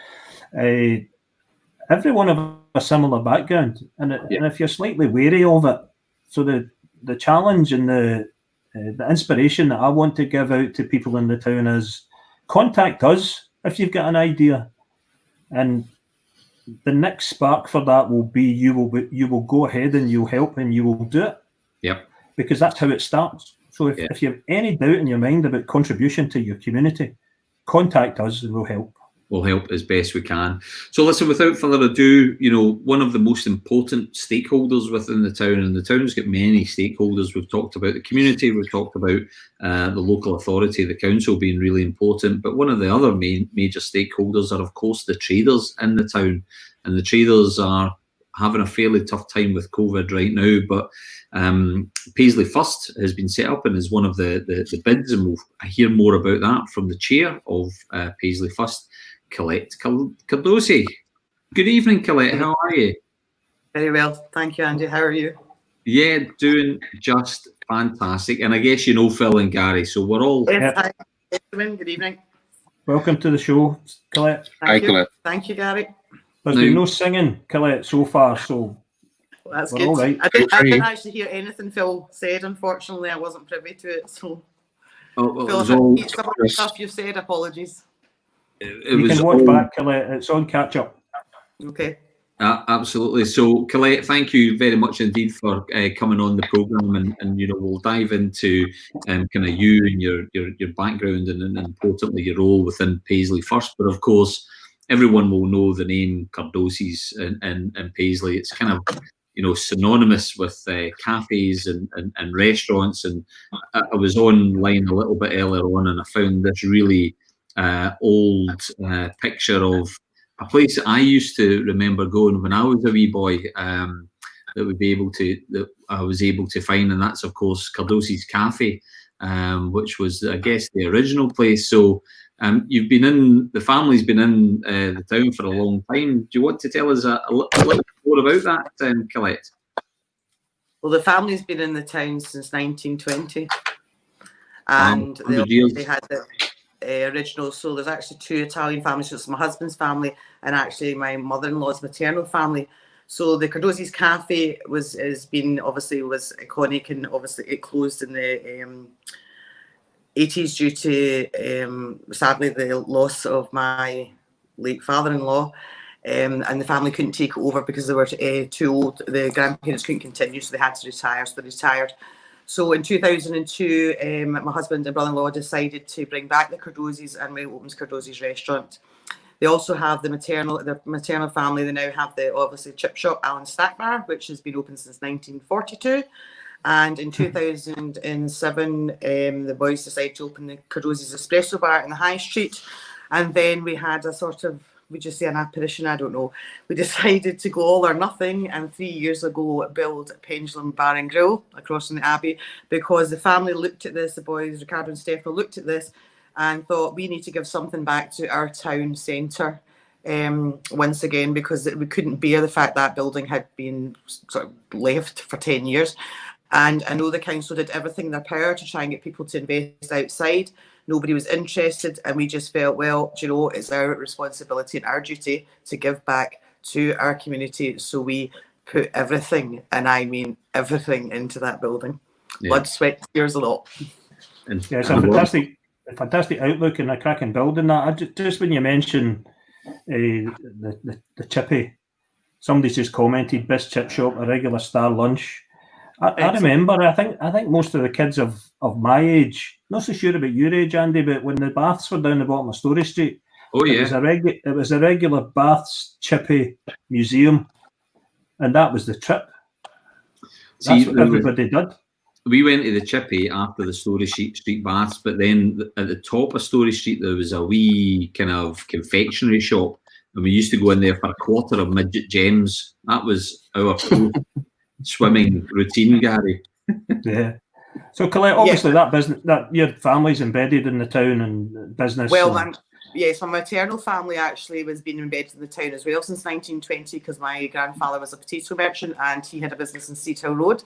Everyone have a similar background, and if you're slightly wary of it, so the challenge and the inspiration that I want to give out to people in the town is contact us if you've got an idea, and the next spark for that will be you will go ahead and you'll help and you will do it. Yep. Because that's how it starts. So if you have any doubt in your mind about contribution to your community, contact us and we'll help. We'll help as best we can. So listen, without further ado, one of the most important stakeholders within the town, and the town's got many stakeholders. We've talked about the community, we've talked about the local authority, the council being really important, but one of the other major stakeholders are, of course, the traders in the town. And the traders are having a fairly tough time with COVID right now, but Paisley First has been set up and is one of the bids, and we'll hear more about that from the chair of Paisley First, Colette Cardosi. Good evening, Colette. How are you? Very well, thank you, Andy. How are you? Yeah, doing just fantastic. And I guess you know Phil and Gary, so we're all... Yes, hi, gentlemen. Good evening. Welcome to the show, Colette. Thank you. Colette. Thank you, Gary. There's been no singing, Colette, so far, so well, that's we're good. all right. I didn't actually hear anything Phil said, unfortunately. I wasn't privy to it, so... Phil, if I repeat some of the stuff you said, apologies. You can watch back, Colette. It's on catch up. Okay. Absolutely. So, Colette, thank you very much indeed for coming on the programme, and we'll dive into kind of you and your background and importantly your role within Paisley First. But of course, everyone will know the name Cardosi's in Paisley. It's kind of synonymous with cafes and restaurants. And I was online a little bit earlier on, and I found this really old picture of a place that I used to remember going when I was a wee boy, that I was able to find, and that's of course Cardosi's Cafe, which was, I guess, the original place. So the family's been in the town for a long time. Do you want to tell us a little more about that, Colette? Well, the family's been in the town since 1920, and they had the original. So there's actually two Italian families. So it's my husband's family and actually my mother-in-law's maternal family. So the Cardosi's Cafe was iconic, and obviously it closed in the 80s due to sadly the loss of my late father-in-law, and the family couldn't take it over because they were too old. The grandparents couldn't continue, so they had to retire. So they retired. So in 2002, my husband and brother-in-law decided to bring back the Cardosi's, and we opened Cardosi's restaurant. They also have their maternal family. They now have the obviously chip shop, Alan Stack Bar, which has been open since 1942. And in 2007, the boys decided to open the Cardosi's Espresso Bar in the High Street. And then we had a sort of we just say an apparition, I don't know. We decided to go all or nothing, and 3 years ago build Pendulum Bar and Grill across from the Abbey, because the family looked at this, the boys, Ricardo and Stefano, looked at this and thought, we need to give something back to our town centre. Once again, because we couldn't bear the fact that building had been sort of left for 10 years. And I know the council did everything in their power to try and get people to invest outside. Nobody was interested, and we just felt, well, do you know, it's our responsibility and our duty to give back to our community. So we put everything, and I mean everything, into that building. Yeah. Blood, sweat, tears, a lot. Yeah, it's a fantastic outlook and a cracking building. That just when you mention the chippy, somebody's just commented, best chip shop, a regular star lunch. I remember, I think most of the kids of my age, not so sure about your age, Andy, but when the baths were down the bottom of Story Street, it was a regular Baths chippy museum, and that was the trip. That's what everybody did. We went to the chippy after the Story Street baths, but then at the top of Story Street there was a wee kind of confectionery shop, and we used to go in there for a quarter of midget gems. That was our swimming routine, Gary. Yeah. So Colette, obviously that business, that your family's embedded in the town and business. Well, yes, my maternal family actually was being embedded in the town as well since 1920, because my grandfather was a potato merchant and he had a business in Seattle Road,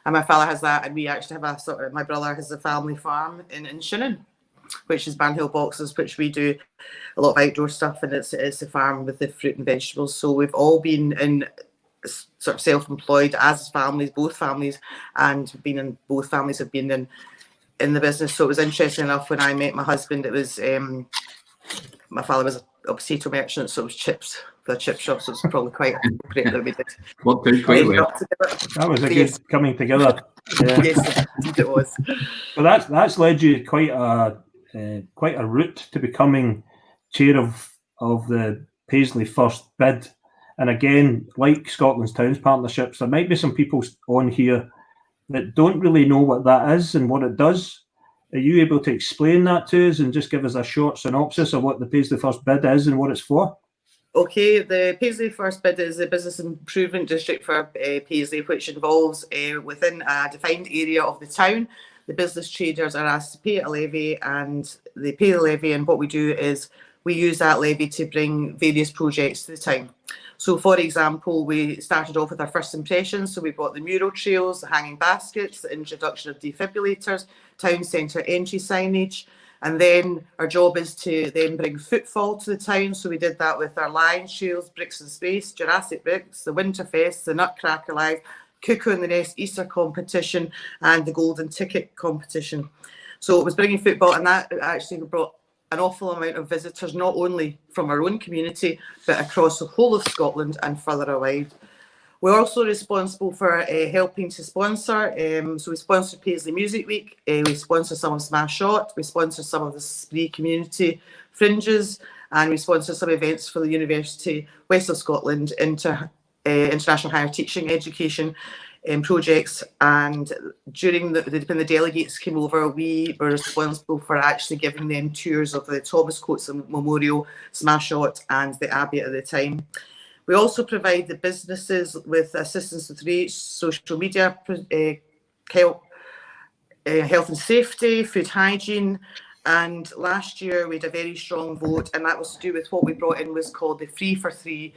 and my father has that, and we actually have my brother has a family farm in Shannon, which is Barnhill Boxes, which we do a lot of outdoor stuff, and it's a farm with the fruit and vegetables. So we've all been in sort of self-employed as families, both families, and both families have been in the business. So it was interesting enough when I met my husband, it was my father was a potato merchant, so it was chips, the chip shop, so it's probably quite appropriate that we did. That was a good coming together. Yeah. Yes, it was. So that's led you quite a route to becoming chair of the Paisley First Bid. And again, like Scotland's Towns Partnerships, there might be some people on here that don't really know what that is and what it does. Are you able to explain that to us and just give us a short synopsis of what the Paisley First Bid is and what it's for? Okay, the Paisley First Bid is a business improvement district for Paisley, which involves within a defined area of the town, the business traders are asked to pay a levy, and they pay the levy, and what we do is we use that levy to bring various projects to the town. So, for example, we started off with our first impressions. So we bought the mural trails, the hanging baskets, the introduction of defibrillators, town centre entry signage. And then our job is to then bring footfall to the town. So we did that with our lion trails, Bricks in Space, Jurassic Bricks, the Winterfest, the Nutcracker Live, Cuckoo in the Nest Easter competition, and the Golden Ticket competition. So it was bringing football, and that actually brought an awful amount of visitors, not only from our own community, but across the whole of Scotland and further away. We're also responsible for helping to sponsor. So we sponsor Paisley Music Week. We sponsor some of Smash Shot. We sponsor some of the Spree Community Fringes. And we sponsor some events for the University West of Scotland International Higher Teaching Education projects. And during when the delegates came over, we were responsible for actually giving them tours of the Thomas Coates Memorial, Smash Shot, and the Abbey at the time. We also provide the businesses with assistance with social media, health and safety, food hygiene. And last year we had a very strong vote, and that was to do with what we brought in was called the Free for Three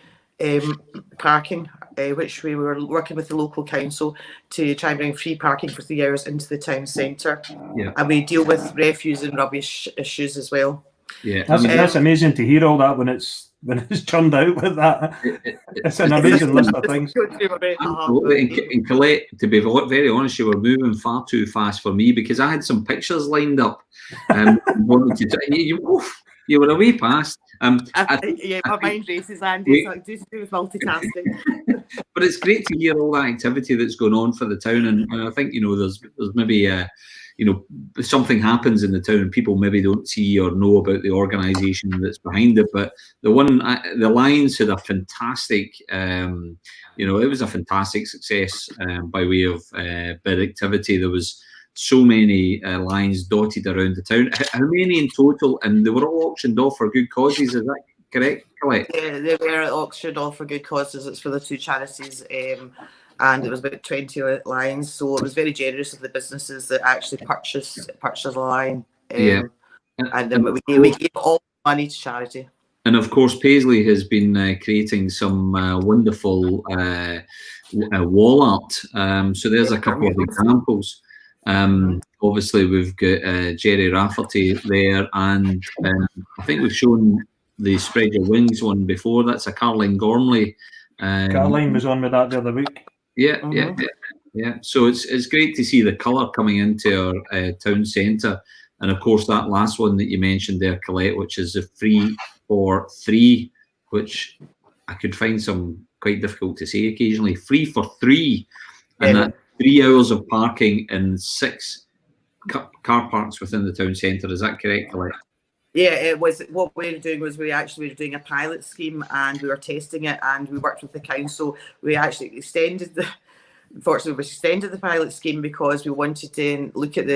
parking, which we were working with the local council to try and bring free parking for 3 hours into the town centre. Yeah. And we deal with refuse and rubbish issues as well. Yeah, that's amazing to hear all that when it's churned out with that. It's an amazing list of things. Absolutely. And Colette, to be very honest, you were moving far too fast for me, because I had some pictures lined up. You were away past. My mind races, Andy. So do with multitasking. But it's great to hear all that activity that's going on for the town, and I think there's maybe something happens in the town and people maybe don't see or know about the organisation that's behind it. But the Lions had a fantastic, it was a fantastic success by way of bid activity. There was so many Lions dotted around the town. How many in total? And they were all auctioned off for good causes. Is that correct, Colette? Yeah, they were at auction, all for good causes. It's for the two charities, and it was about 20 lions. So it was very generous of the businesses that actually purchased a lion. Yeah. And then we gave all the money to charity. And of course, Paisley has been creating some wonderful wall art. So there's a couple of examples. Obviously, we've got Jerry Rafferty there, and I think we've shown the Spread Your Wings one before. That's a Caroline Gormley. Caroline was on with that the other week. Yeah. So it's great to see the colour coming into our town centre. And of course, that last one that you mentioned there, Colette, which is a free for 3, which I could find some quite difficult to say occasionally. Free for 3, and that's 3 hours of parking in 6 car parks within the town centre. Is that correct, Colette? Yeah, it was. What we were doing was we were doing a pilot scheme, and we were testing it, and we worked with the council. We actually extended the pilot scheme because we wanted to look at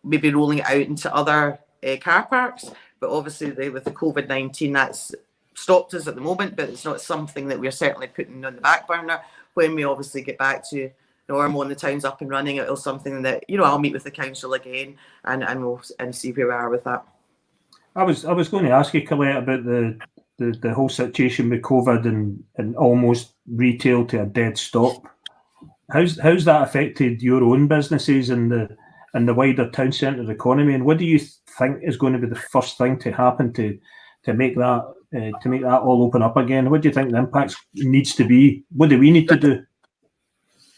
maybe rolling it out into other car parks. But obviously, with the COVID-19, that's stopped us at the moment. But it's not something that we're certainly putting on the back burner. When we obviously get back to normal and the town's up and running, it'll something that I'll meet with the council again and we'll see where we are with that. I was going to ask you, Colette, about the whole situation with COVID and almost retail to a dead stop. How's that affected your own businesses and the wider town centre economy? And what do you think is going to be the first thing to happen to make that all open up again? What do you think the impact needs to be? What do we need to do?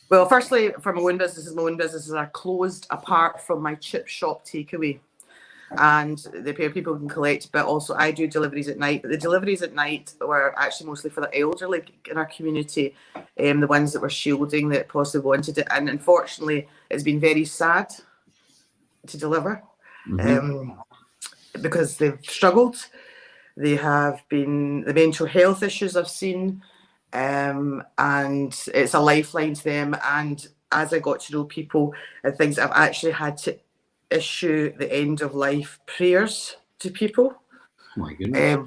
Well, firstly, for my own businesses are closed apart from my chip shop takeaway. And the people can collect, but also I do deliveries at night. But the deliveries at night were actually mostly for the elderly in our community, the ones that were shielding that possibly wanted it. And unfortunately, it's been very sad to deliver because they've struggled. They have been the mental health issues I've seen, and it's a lifeline to them. And as I got to know people and things, I've actually had to issue the end of life prayers to people,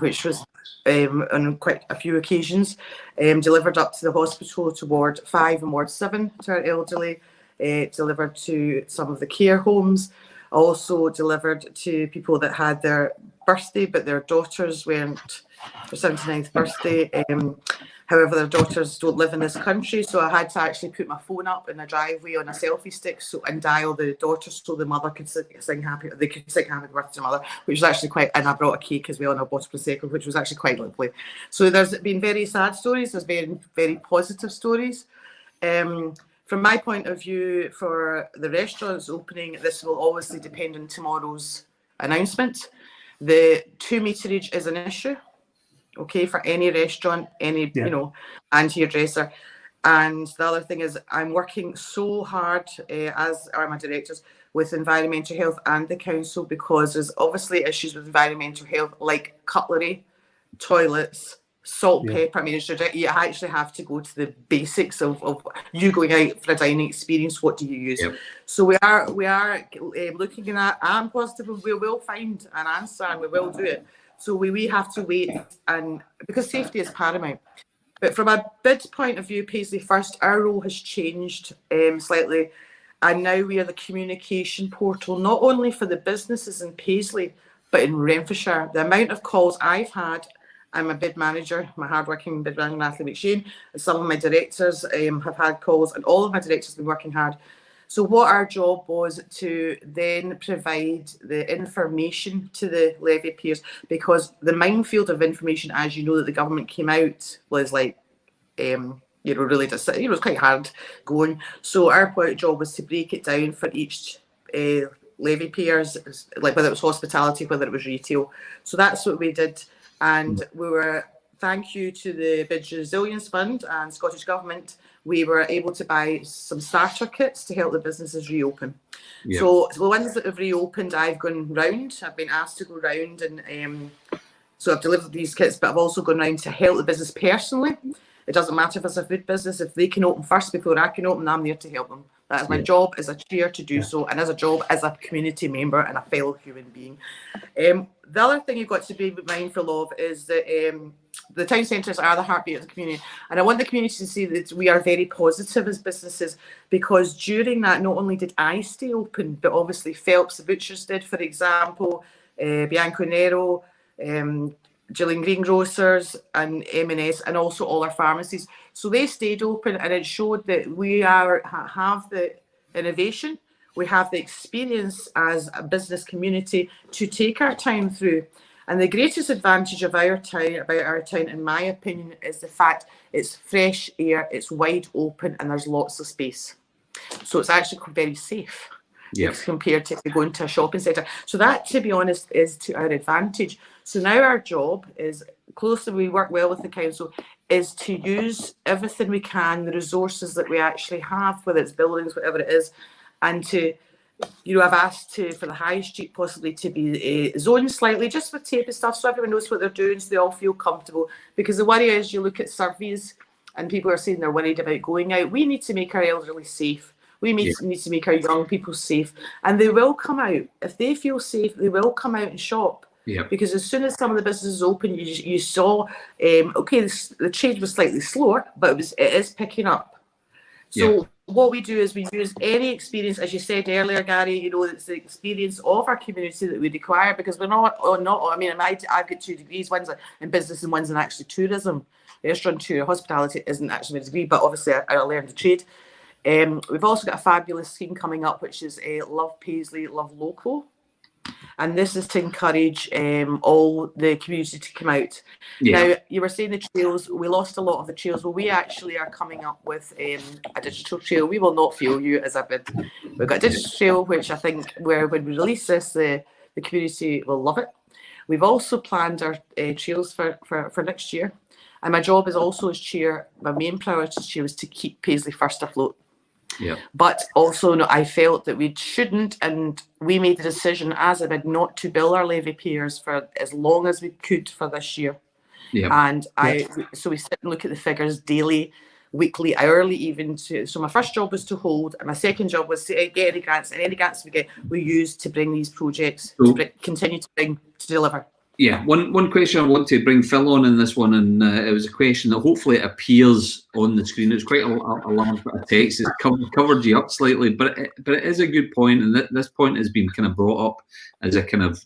which was on quite a few occasions, delivered up to the hospital to Ward 5 and Ward 7 to our elderly, delivered to some of the care homes, also delivered to people that had their birthday but their daughters weren't for 79th birthday. However, their daughters don't live in this country, so I had to actually put my phone up in a driveway on a selfie stick and dial the daughters so the mother could sing happy birthday to mother, which was actually quite, and I brought a cake as well and a bottle of Prosecco, which was actually quite lovely. So there's been very sad stories, there's very, very positive stories. From my point of view, for the restaurants opening, this will obviously depend on tomorrow's announcement. The 2 meterage is an issue. Okay, for any restaurant, and hairdresser. And the other thing is I'm working so hard, as are my directors, with environmental health and the council, because there's obviously issues with environmental health like cutlery, toilets, salt, pepper. I mean, you actually have to go to the basics of you going out for a dining experience. What do you use? So we are looking at, I'm positive we will find an answer and we will do it. So we have to wait, and because safety is paramount. But from a bid point of view, Paisley First, our role has changed slightly, and now we are the communication portal, not only for the businesses in Paisley, but in Renfrewshire. The amount of calls I've had, I'm a bid manager, my hardworking bid manager, Natalie McShane, and some of my directors have had calls, and all of my directors have been working hard. So what our job was to then provide the information to the levy payers, because the minefield of information, as you know, that the government came out was like, really just, it was quite hard going. So our job was to break it down for each levy payers, like whether it was hospitality, whether it was retail. So that's what we did. And we were, thank you to the Bid Resilience Fund and Scottish Government, we were able to buy some starter kits to help the businesses reopen. So the ones that have reopened, I've gone round. I've been asked to go round, and so I've delivered these kits, but I've also gone round to help the business personally. It doesn't matter if it's a food business, if they can open first before I can open, I'm there to help them. That is my job as a chair to do so, and as a job as a community member and a fellow human being. The other thing you've got to be mindful of is that the town centres are the heartbeat of the community, and I want the community to see that we are very positive as businesses, because during that, not only did I stay open, but obviously Phelps the Butchers did, for example, Bianco Nero, Gillian Greengrocers and M&S, and also all our pharmacies. So they stayed open, and it showed that we have the innovation, we have the experience as a business community to take our time through. And the greatest advantage of our town, in my opinion, is the fact it's fresh air, it's wide open, and there's lots of space. So it's actually very safe. Compared to going to a shopping centre. So that, to be honest, is to our advantage. So now our job is, closely we work well with the council, is to use everything we can, the resources that we actually have, whether it's buildings, whatever it is, and to, I've asked for the High Street possibly to be zoned slightly, just with tape and stuff, so everyone knows what they're doing, so they all feel comfortable. Because the worry is, you look at surveys and people are saying they're worried about going out. We need to make our elderly safe. We need to make our young people safe, and they will come out. If they feel safe, they will come out and shop. Because as soon as some of the businesses open, you saw, the trade was slightly slower, but it is picking up. So what we do is we use any experience, as you said earlier, Gary, it's the experience of our community that we require, because we're not, I've got 2 degrees, one's in business and one's in actually tourism. Restaurant to hospitality isn't actually a degree, but obviously I learned the trade. We've also got a fabulous scheme coming up, which is Love Paisley, Love Local. And this is to encourage all the community to come out. Now, you were saying the trails, we lost a lot of the trails. Well, we actually are coming up with a digital trail. We will not fail you as a bid. We've got a digital trail, which I think when we release this, the community will love it. We've also planned our trails for next year. And my job is also as chair, my main priority as chair is to keep Paisley First afloat. But also, I felt that we shouldn't, and we made the decision as a bid not to bill our levy payers for as long as we could for this year. And so we sit and look at the figures daily, weekly, hourly, even. So my first job was to hold, and my second job was to get any grants, and any grants we get, we use to bring these projects to continue to deliver. One question I want to bring Phil on in this one, and it was a question that hopefully it appears on the screen. It was quite a large bit of text. It's covered you up slightly, but it is a good point, and this point has been kind of brought up as a kind of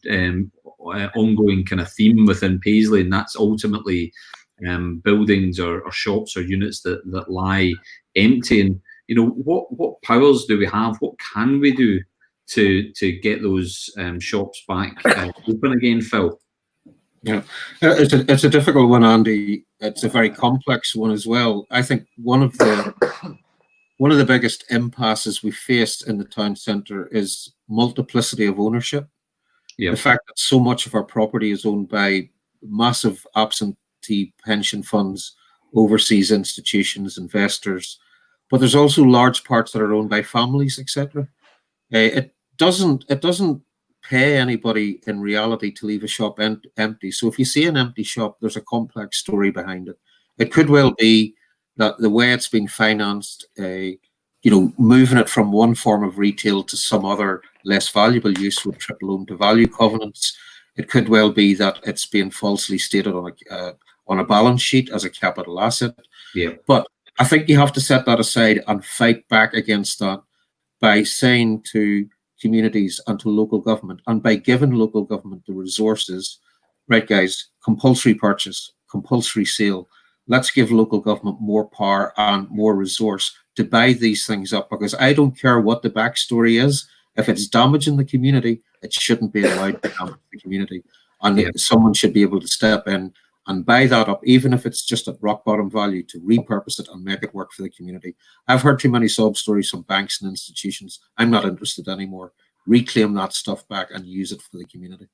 ongoing kind of theme within Paisley, and that's ultimately buildings or shops or units that lie empty. And what powers do we have? What can we do to get those shops back open again, Phil? It's a difficult one, Andy. It's a very complex one as well. I think one of the biggest impasses we faced in the town centre is multiplicity of ownership. The fact that so much of our property is owned by massive absentee pension funds, overseas institutions, investors, but there's also large parts that are owned by families, etc. It doesn't pay anybody in reality to leave a shop empty. So if you see an empty shop, there's a complex story behind it. It could well be that the way it's being financed, moving it from one form of retail to some other less valuable use with triple loan to value covenants. It could well be that it's being falsely stated on a balance sheet as a capital asset. But I think you have to set that aside and fight back against that by saying to communities and to local government, and by giving local government the resources, right guys, compulsory purchase, compulsory sale, let's give local government more power and more resource to buy these things up, because I don't care what the backstory is, if it's damaging the community, it shouldn't be allowed to damage the community, and someone should be able to step in and buy that up, even if it's just at rock bottom value, to repurpose it and make it work for the community. I've heard too many sob stories from banks and institutions. I'm not interested anymore. Reclaim that stuff back and use it for the community.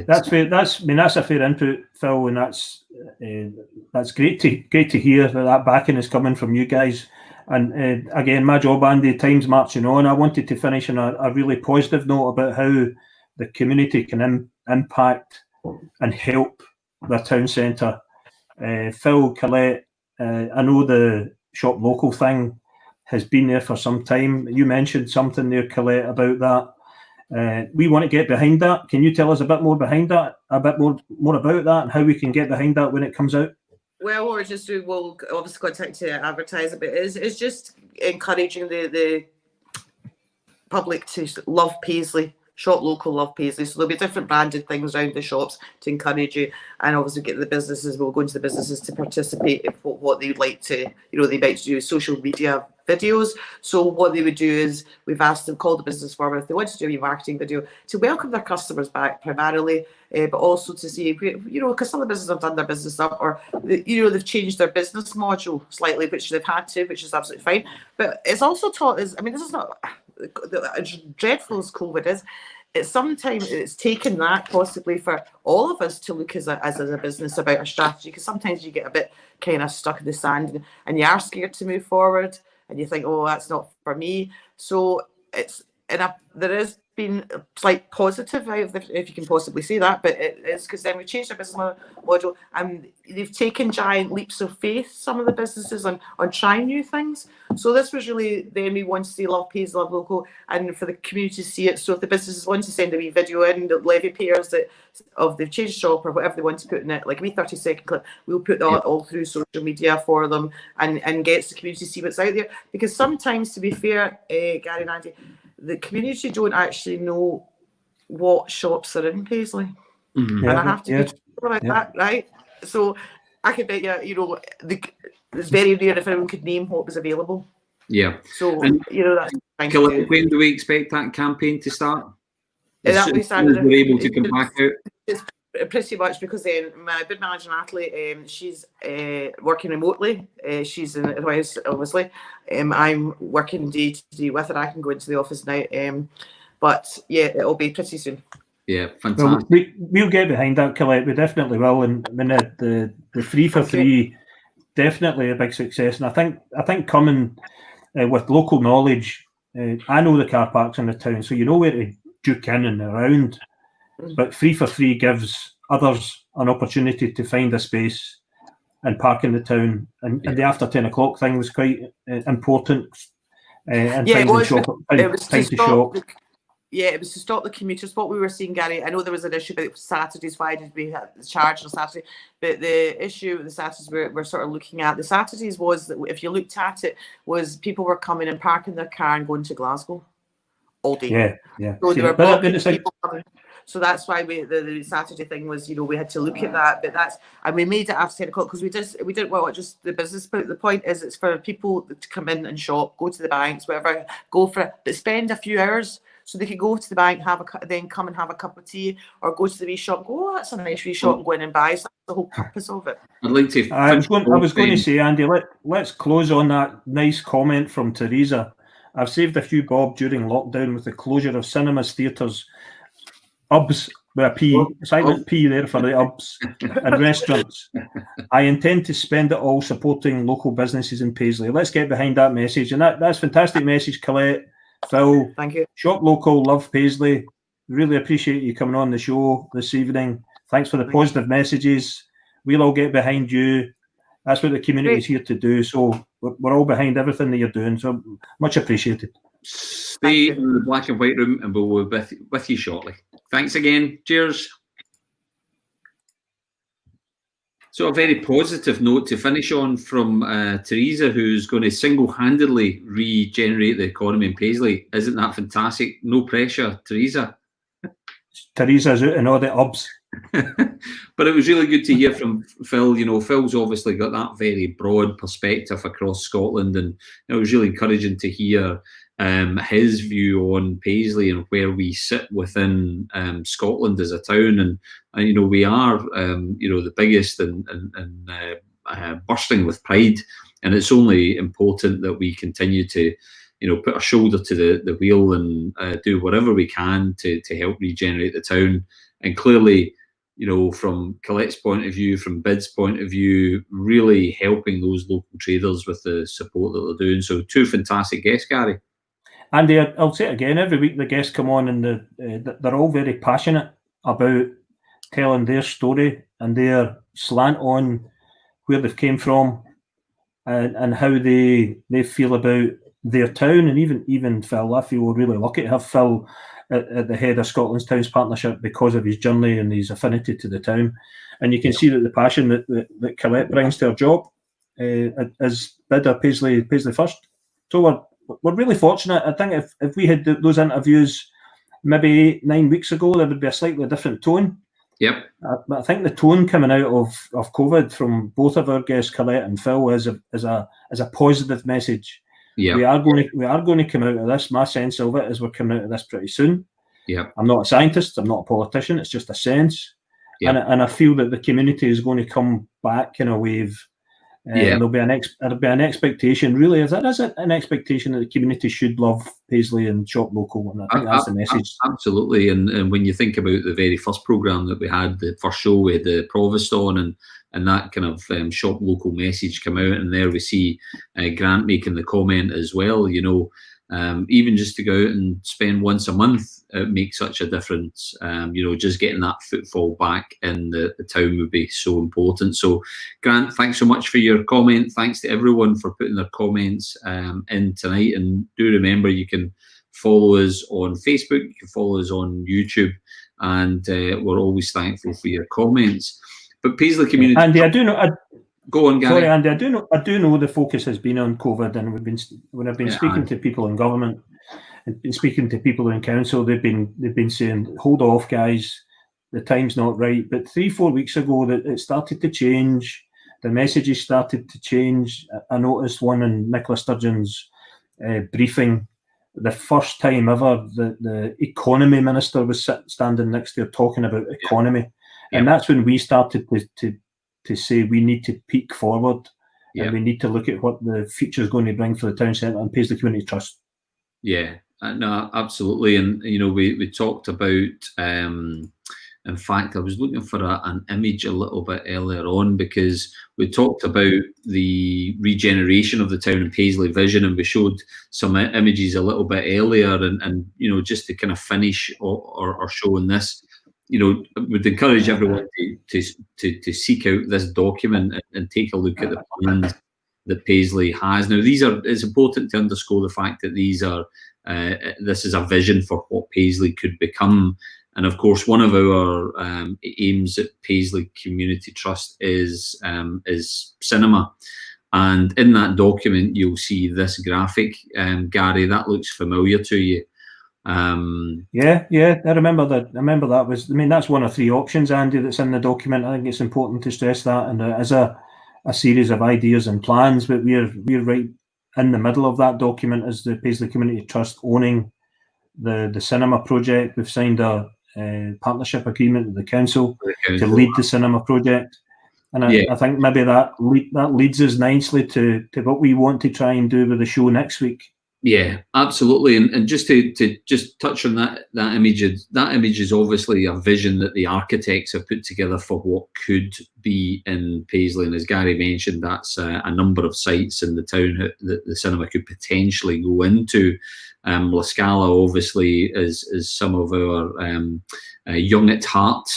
That's fair. That's a fair input, Phil, and that's great to hear that backing is coming from you guys. And again, my job, Andy, time's marching on. I wanted to finish on a really positive note about how the community can impact and help the town centre. Phil, Colette, I know the shop local thing has been there for some time. You mentioned something there, Colette, about that. We want to get behind that. Can you tell us a bit more behind that, a bit more about that, and how we can get behind that when it comes out? Well, we'll obviously contact to advertise it, but it's just encouraging the public to love Paisley, shop local, love Paisley. So there'll be different branded things around the shops to encourage you, and obviously get the businesses. We'll go into the businesses to participate in what they would like to, they might do social media videos. So what they would do is we've asked them, call the business forward if they want to do a marketing video to welcome their customers back primarily, but also to see, because some of the businesses have done their business up, or they've changed their business module slightly, which they've had to, which is absolutely fine. But it's also taught us, this is not as dreadful as COVID is. It's taken that possibly for all of us to look as a business about our strategy, because sometimes you get a bit kind of stuck in the sand and you are scared to move forward and you think, oh, that's not for me. So there has been a slight positive, if you can possibly say that, but it is because then we changed our business model and they've taken giant leaps of faith, some of the businesses, on trying new things. So this was really, then we want to see love Paisley, love local, and for the community to see it. So if the businesses want to send a wee video in, the levy payers of they've changed shop or whatever they want to put in it, like a wee 30-second clip, we'll put that all through social media for them and gets the community to see what's out there. Because sometimes, to be fair, Gary and Andy, the community don't actually know what shops are in Paisley. Mm-hmm. And I have to be sure about that, right? So I can bet you, it's very rare if everyone could name what was available. Yeah. So, that's fine. When do we expect that campaign to start? That we started. We're able to come back out. It's pretty much because my bid manager Natalie, she's working remotely. She's in the house, obviously. I'm working day to day with her. I can go into the office now. But yeah, it'll be pretty soon. Yeah, fantastic. Well, we'll get behind that, Colette. We definitely will. And the 3 for 3, definitely a big success. And I think coming with local knowledge, I know the car parks in the town, so you know where to duke in and around. But 3 for 3 gives others an opportunity to find a space and park in the town. And the after 10 o'clock thing was quite important. And it was to stop the commuters. What we were seeing, Gary, I know there was an issue about Saturdays. Why did we have the charge on Saturday? But the issue with the Saturdays we're sort of looking at, the Saturdays was that if you looked at it, was people were coming and parking their car and going to Glasgow all day. Yeah. So they were blocking people coming. So that's why the Saturday thing was, we had to look at that. And we made it after 10 o'clock because we didn't want just the business. But the point is, it's for people to come in and shop, go to the banks, whatever, go for it, but spend a few hours. So they could go to the bank, then come and have a cup of tea, or go to the wee shop. Go, that's a nice wee shop, and go in and buy. So that's the whole purpose of it. I'd like to. I was going to say, Andy, let's close on that nice comment from Teresa. I've saved a few bob during lockdown with the closure of cinemas, theatres, UBs with a P, silent P there for the UBs, and restaurants. I intend to spend it all supporting local businesses in Paisley. Let's get behind that message, and that's a fantastic message, Colette. Phil, thank you. Shop local, love Paisley. Really appreciate you coming on the show this evening. Thanks for the positive messages. We'll all get behind you. That's what the community is here to do. So we're all behind everything that you're doing. So much appreciated. Stay in the black and white room, and we'll be with you shortly. Thanks again. Cheers. So a very positive note to finish on from Teresa, who's going to single-handedly regenerate the economy in Paisley. Isn't that fantastic? No pressure, Teresa. Teresa's out in all the UBs. But it was really good to hear from Phil. Phil's obviously got that very broad perspective across Scotland, and it was really encouraging to hear his view on Paisley and where we sit within Scotland as a town. And we are the biggest and bursting with pride, and it's only important that we continue to put our shoulder to the wheel and do whatever we can to help regenerate the town. And clearly, from Colette's point of view, from Bid's point of view, really helping those local traders with the support that they're doing. So 2 fantastic guests, Gary. Andy, I'll say it again, every week the guests come on and they're all very passionate about telling their story and their slant on where they've came from and how they feel about their town, and even Phil. I feel we're really lucky to have Phil at the head of Scotland's Towns Partnership because of his journey and his affinity to the town. And you can see that the passion that Colette brings to her job as bidder Paisley First. So we're really fortunate. I think if we had those interviews maybe 9 weeks ago, there would be a slightly different tone. Yep. But I think the tone coming out of COVID from both of our guests, Colette and Phil, is a positive message. Yeah. We are going to come out of this. My sense of it is we're coming out of this pretty soon. Yeah. I'm not a scientist. I'm not a politician. It's just a sense. Yeah. And I feel that the community is going to come back in a wave. And there'll be an expectation. Really, is it an expectation that the community should love Paisley and shop local? And I think that's the message. Absolutely. And when you think about the very first programme that we had, the first show, we had the Provost on, and that kind of shop local message come out, and there we see Grant making the comment as well. You know, even just to go out and spend once a month, it makes such a difference. You know, just getting that footfall back in the town would be so important. So, Grant, thanks so much for your comment. Thanks to everyone for putting their comments in tonight. And do remember, you can follow us on Facebook, you can follow us on YouTube, and we're always thankful for your comments. But Paisley community, Andy, I do know. Go on, Gary. Sorry, Andy. I do know the focus has been on COVID, and when I've been speaking to people in government and been speaking to people in council, they've been saying, "Hold off, guys. The time's not right." But 3-4 weeks ago, that it started to change. The messages started to change. I noticed one in Nicola Sturgeon's briefing. The first time ever, the economy minister was standing next to her talking about economy, and that's when we started to say we need to peek forward and we need to look at what the future is going to bring for the town centre and Paisley Community Trust. Yeah, no, absolutely. And, you know, we talked about, in fact, I was looking for an image a little bit earlier on, because we talked about the regeneration of the town and Paisley vision, and we showed some images a little bit earlier, and you know, just to kind of finish or showing this, you know, would encourage everyone to seek out this document and take a look at the plans that Paisley has. Now, it's important to underscore the fact that this is a vision for what Paisley could become. And of course, one of our aims at Paisley Community Trust is cinema. And in that document, you'll see this graphic. Gary, that looks familiar to you. Yeah, I remember that. That's one of 3 options, Andy, that's in the document. I think it's important to stress that, and as a series of ideas and plans, but we're right in the middle of that document as the Paisley Community Trust owning the cinema project. We've signed a partnership agreement with the council to lead the cinema project, and I think maybe that leads us nicely to what we want to try and do with the show next week. Yeah, absolutely. And just to just touch on that image is obviously a vision that the architects have put together for what could be in Paisley. And as Gary mentioned, that's a number of sites in the town that the cinema could potentially go into. La Scala obviously is some of our young at heart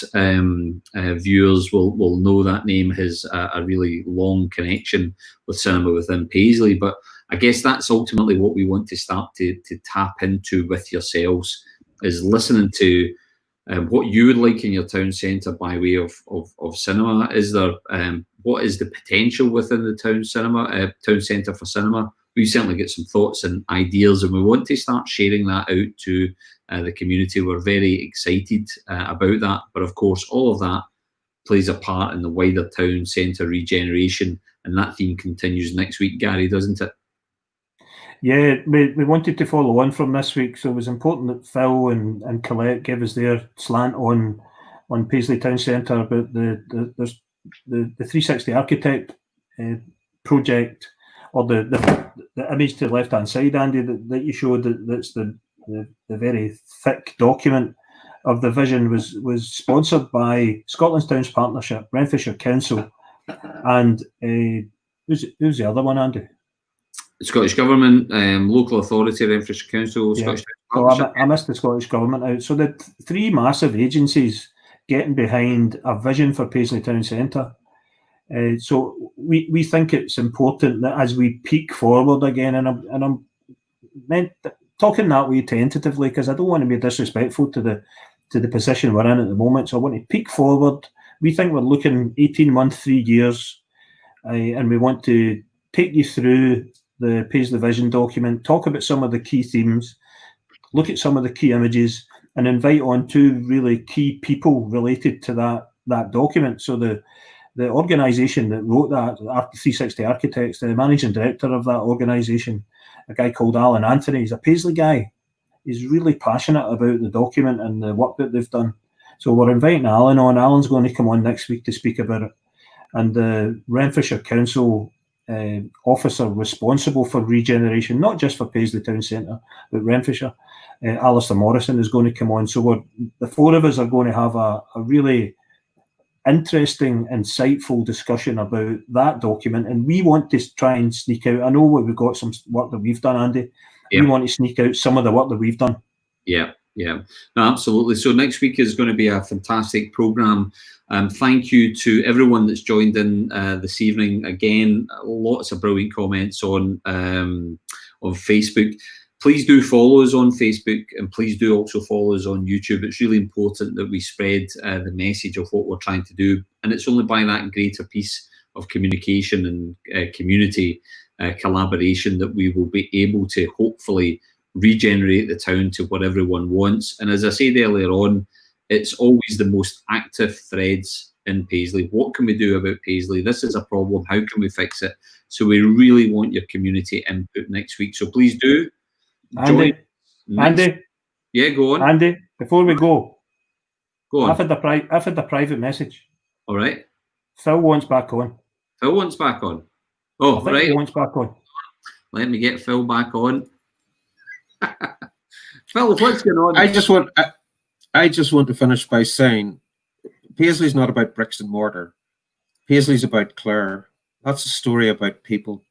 viewers will know that name has a really long connection with cinema within Paisley. But I guess that's ultimately what we want to start to tap into with yourselves, is listening to what you would like in your town centre by way of cinema. Is there what is the potential within the town centre for cinema? We certainly get some thoughts and ideas, and we want to start sharing that out to the community. We're very excited about that, but of course, all of that plays a part in the wider town centre regeneration, and that theme continues next week, Gary, doesn't it? Yeah, we wanted to follow on from this week, so it was important that Phil and Colette gave us their slant on Paisley Town Centre, but the 360 Architect project, or the image to the left hand side, Andy, that you showed, that's the very thick document of the vision, was sponsored by Scotland's Towns Partnership, Renfrewshire Council, and who's the other one, Andy? Scottish Government, Local Authority, Renfrewshire Council, Scottish So I missed the Scottish Government out. So the 3 massive agencies getting behind a vision for Paisley Town Centre. So we think it's important that as we peek forward again, and I'm talking that way tentatively, because I don't want to be disrespectful to the position we're in at the moment. So I want to peek forward. We think we're looking 18 months, 3 years, and we want to take you through the Paisley Vision document, talk about some of the key themes, look at some of the key images, and invite on 2 really key people related to that document. So the organisation that wrote that, 360 Architects, the managing director of that organisation, a guy called Alan Anthony, he's a Paisley guy. He's really passionate about the document and the work that they've done. So we're inviting Alan on. Alan's going to come on next week to speak about it. And the Renfrewshire Council officer responsible for regeneration, not just for Paisley Town Centre, but Renfrewshire, Alistair Morrison, is going to come on. So the 4 of us are going to have a really interesting, insightful discussion about that document, and we want to try and sneak out. I know we've got some work that we've done, Andy. Yeah. We want to sneak out some of the work that we've done. Yeah, no, absolutely. So next week is going to be a fantastic programme. Thank you to everyone that's joined in this evening. Again, lots of brilliant comments on Facebook. Please do follow us on Facebook, and please do also follow us on YouTube. It's really important that we spread the message of what we're trying to do. And it's only by that greater piece of communication and community collaboration that we will be able to hopefully regenerate the town to what everyone wants. And as I said earlier on, it's always the most active threads in Paisley. What can we do about Paisley? This is a problem. How can we fix it? So we really want your community input next week. So please do. Andy, yeah, go on. Andy, before we go on. I've had the private message. All right. Phil wants back on. Phil wants back on. Oh, right. He wants back on. Let me get Phil back on. Phil, what's going on? I just want to finish by saying Paisley's not about bricks and mortar. Paisley's about Clare. That's a story about people.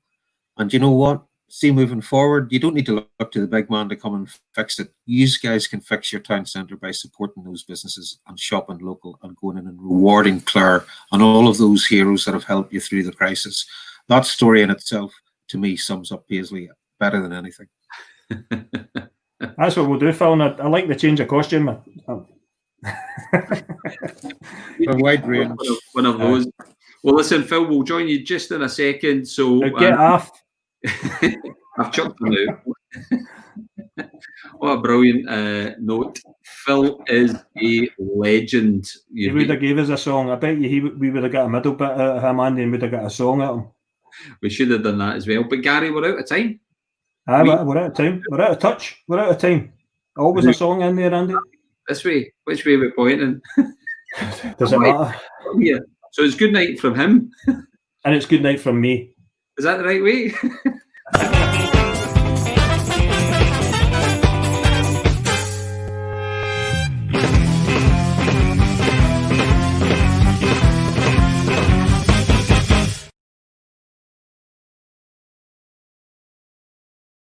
And you know what? See, moving forward, you don't need to look to the big man to come and fix it. You guys can fix your town centre by supporting those businesses and shopping local and going in and rewarding Clare and all of those heroes that have helped you through the crisis. That story in itself, to me, sums up Paisley better than anything. That's what we'll do, Phil. I like the change of costume. A wide range. One of those. Well, listen, Phil, we'll join you just in a second. So get off. I've chucked them out. What a brilliant note. Phil is a legend. He would have gave us a song. I bet you we would have got a middle bit out of him, Andy, and would have got a song at him. We should have done that as well. But Gary, we're out of time. We're out of time. We're out of touch. We're out of time. Always a song in there, Andy. This way. Which way are we pointing? Does it matter? Yeah. So it's good night from him. And it's good night from me. Is that the right way?